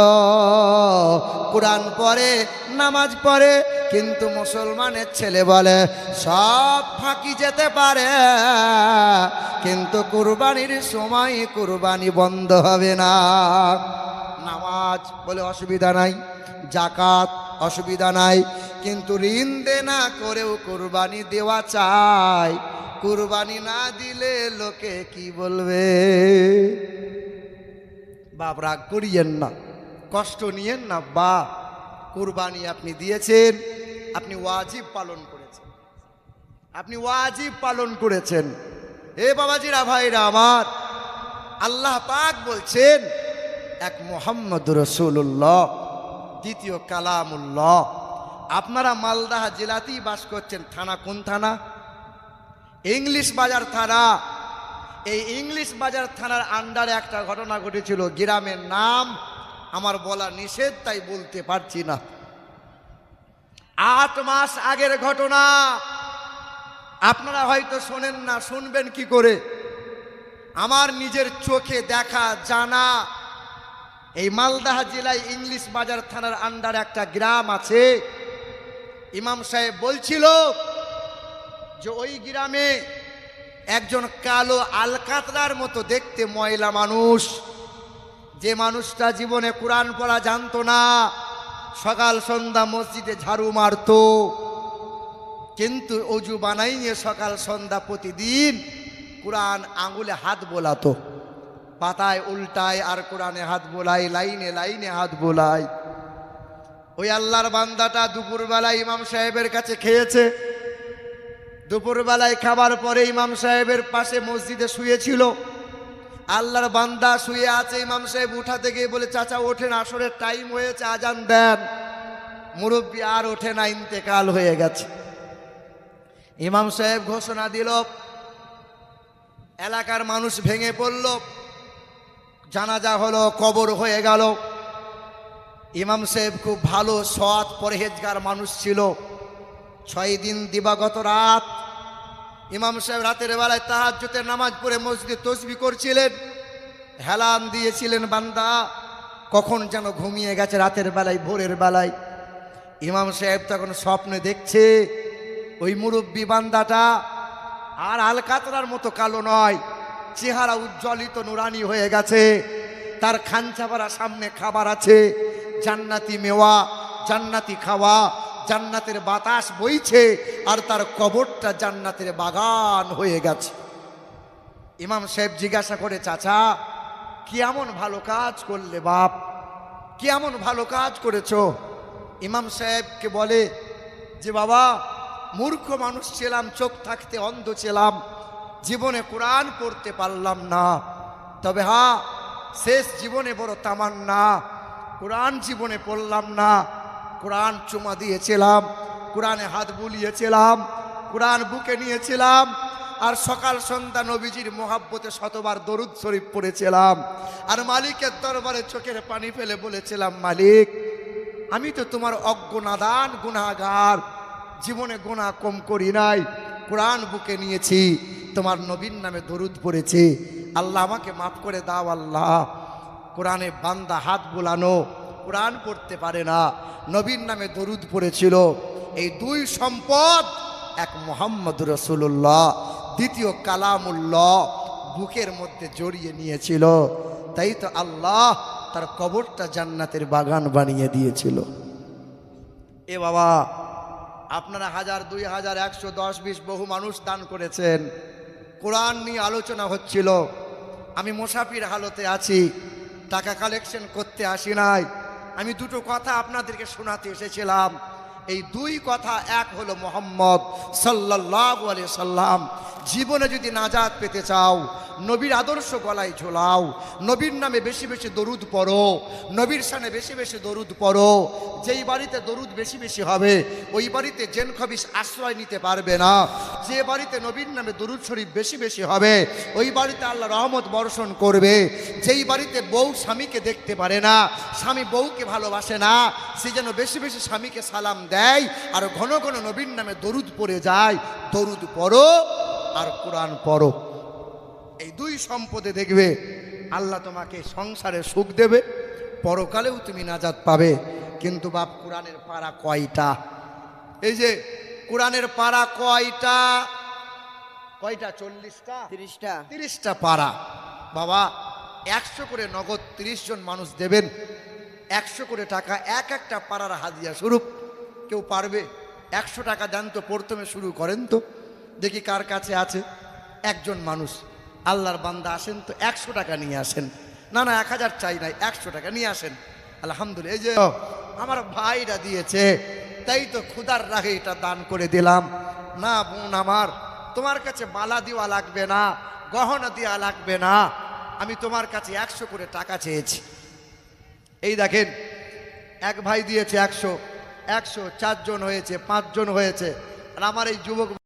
কোরআন পড়ে, নামাজ পড়ে। কিন্তু মুসলমানের ছেলে বলে সব ফাঁকি যেতে পারে, কিন্তু কুরবানির সময় কুরবানি বন্ধ হবে না। নামাজ বলে অসুবিধা নাই, জাকাত অসুবিধা নাই, কিন্তু ঋণ দেনা করেও কুরবানি দেওয়া চাই। কুরবানি না দিলে লোকে কি বলবে? বাপ রাগ করিয়েন না, কষ্ট নিয়েন না। বা কুরবানি আপনি দিয়েছেন, আপনি ওয়াজিব পালন করেছেন, আপনি ওয়াজিব পালন করেছেন। হে বাবাজিরা ভাইরা আমার, আল্লাহ পাক বলছেন এক মুহাম্মদুর রাসূলুল্লাহ, দ্বিতীয় কালামুল্লাহ, আপনারা মালদাহ জেলাতেই বাস করছেন, থানা কোন থানা? ইংলিশ বাজার থানা। এই ইংলিশ বাজার থানার আন্ডারে একটা ঘটনা ঘটেছিল, গ্রামের নাম আমার বলা নিষেধ, তাই বলতে পারছি না। 8 মাস আগের ঘটনা, আপনারা হয়তো শোনেন না, শুনবেন কি করে? আমার নিজের চোখে দেখা জানা। এই মালদাহ জেলায় ইংলিশ বাজার থানার আন্ডারে একটা গ্রাম আছে। ইমাম সাহেব বলছিল যে ওই গ্রামে একজন কালো আলকাতরার মতো দেখতে ময়লা মানুষ, যে মানুষটা জীবনে কোরআন পড়া জানতো না, সকাল সন্ধ্যা মসজিদে ঝাড়ু মারতো, কিন্তু অজু বানাইয়ে সকাল সন্ধ্যা প্রতিদিন কোরআন আঙুলে হাত বোলাতো, পাতায় উল্টায় আর কোরআনে হাত বোলায়, লাইনে লাইনে হাত বোলায়। ওই আল্লাহর বান্দাটা দুপুরবেলায় ইমাম সাহেবের কাছে খেয়েছে। দুপুরবেলায় খাবার পরে ইমাম সাহেবের পাশে মসজিদে শুয়েছিল। আল্লাহর বান্দা শুয়ে আছে, ইমাম সাহেব উঠাতে গিয়ে বলে, চাচা ওঠেন, আসরের টাইম হয়েছে, আজান দেন। মুরব্বী আর ওঠে না, ইন্তেকাল হয়ে গেছে। ইমাম সাহেব ঘোষণা দিল, এলাকার মানুষ ভেঙে পড়ল, জানাজা হলো, কবর হয়ে গেল। ইমাম সাহেব খুব ভালো সৎ পরহেজগার মানুষ ছিল। 6 দিন দিবাগত রাত ইমাম সাহেব রাতের বেলায় তাহাজ্জুদের নামাজ পড়ে মসজিদে তাসবিহ করছিলেন। হেলান দিয়েছিলেন বান্দা কখন যেন ঘুমিয়ে গেছে রাতের বেলায়, ভোরের বেলায়। ইমাম সাহেব তখন স্বপ্নে দেখছে ওই মুরব্বী বান্দাটা আর আলকাতরার মতো কালো নয়, চেহারা উজ্জ্বলিত নুরানি হয়ে গেছে। তার খাঞ্চা ভরা সামনে খাবার আছে, জান্নাতি মেওয়া, জান্নাতি খাওয়া, জান্নাতের বাতাস বইছে, আর তার কবরটা জান্নাতের বাগান হয়ে গেছে। ইমাম সাহেব জিজ্ঞাসা করে, চাচা কি এমন ভালো কাজ করলে বাপ, কি এমন ভালো কাজ করেছো? ইমাম সাহেবকে বলে যে, বাবা মূর্খ মানুষ ছিলাম, চোখ থাকতে অন্ধ ছিলাম, জীবনে কোরআন পড়তে পারলাম না। তবে হ্যাঁ, শেষ জীবনে বড় তামান্না, কোরআন জীবনে পড়লাম না। কোরআন চুমা দিয়েছিলাম, কোরআনে হাত বুলিয়েছিলাম, কোরআন বুকে নিয়েছিলাম, আর সকাল সন্ধ্যা নবীজির মোহাব্বতে শতবার দরুদ শরীফ পড়েছিলাম। আর মালিকের দরবারে চোখের পানি ফেলে বলেছিলাম, মালিক আমি তো তোমার অজ্ঞ নাদান গুনাহগার, জীবনে গুনাহ কম করি নাই, কোরআন বুকে নিয়েছি, তোমার নবীর নামে দরুদ পড়েছি, আল্লাহ আমাকে মাফ করে দাও। আল্লাহ, কোরআনে বান্দা হাত বোলানো, কোরআন পড়তে পারে না, নবীর নামে দরুদ পড়েছিল। এই 2 সম্পদ, এক মুহাম্মদ রাসূলুল্লাহ, দ্বিতীয় কালামুল্লাহ, বুকের মধ্যে জড়িয়ে নিয়েছিল। তাই তো আল্লাহ তার কবরটা জান্নাতের বাগান বানিয়ে দিয়েছিল। এ বাবা, আপনারা 1000, 2000, 100, 10, 20 বহু মানুষ দান করেছেন। কোরআন নিয়ে আলোচনা হচ্ছিল, আমি মুসাফির হালতে আছি, টাকা কালেকশন করতে আসি নাই। আমি 2টো কথা আপনাদেরকে শোনাতে এসেছিলাম। এই 2 কথা, এক হলো মুহাম্মদ সাল্লাল্লাহু আলাইহি সাল্লাম। জীবনে যদি নাজাত পেতে চাও, নবীর আদর্শ গলায় ঝোলাও, নবীর নামে বেশি বেশি দরুদ পড়ো, নবীর শানে বেশি বেশি দরুদ পড়ো। যেই বাড়িতে দরুদ বেশি বেশি হবে, ওই বাড়িতে জেন খবিশ আশ্রয় নিতে পারবে না। যে বাড়িতে নবীর নামে দরুদ শরীফ বেশি বেশি হবে, ওই বাড়িতে আল্লাহ রহমত বর্ষণ করবে। যেই বাড়িতে বউ স্বামীকে দেখতে পারে না, স্বামী বউকে ভালোবাসে না, সে যেন বেশি বেশি স্বামীকে সালাম দেয় আর ঘন ঘন নবীর নামে দরুদ পড়ে যায়। দরুদ পড়ো আর কোরআন পড়ো। এই 2 সম্পদে দেখবে আল্লাহ তোমাকে সংসারে সুখ দেবে, পরকালেও তুমি নাজাত পাবে। কিন্তু বাপ, কোরআনের পারা কয়টা? এই যে কোরআনের পারা কয়টা? 40টা, 30টা পারা। বাবা 100 করে নগদ 30 জন মানুষ দেবেন, 100 করে টাকা, এক একটা পারার হাদিয়া স্বরূপ। কেউ পারবে? 100 টাকা দেন তো, প্রথমে শুরু করেন তো, দেখি কার কাছে আছে। একজন মানুষ, আল্লাহর বান্দা আসেন তো, 100 টাকা নিয়ে আসেন। না 1000 চাই নাই, 100 টাকা নিয়ে আসেন। আলহামদুলিল্লাহ, এই যে আমার ভাইরা দিয়েছে, তাই তো ক্ষুধার রাগে এটা দান করে দিলাম। না বোন আমার, তোমার কাছে মালা দেওয়া লাগবে না, গহনা দেওয়া লাগবে না, আমি তোমার কাছে 100 করে টাকা চেয়েছি। এই দেখেন, এক ভাই দিয়েছে 100, 100, 4 জন হয়েছে, 5 জন হয়েছে, আর আমার এই যুবক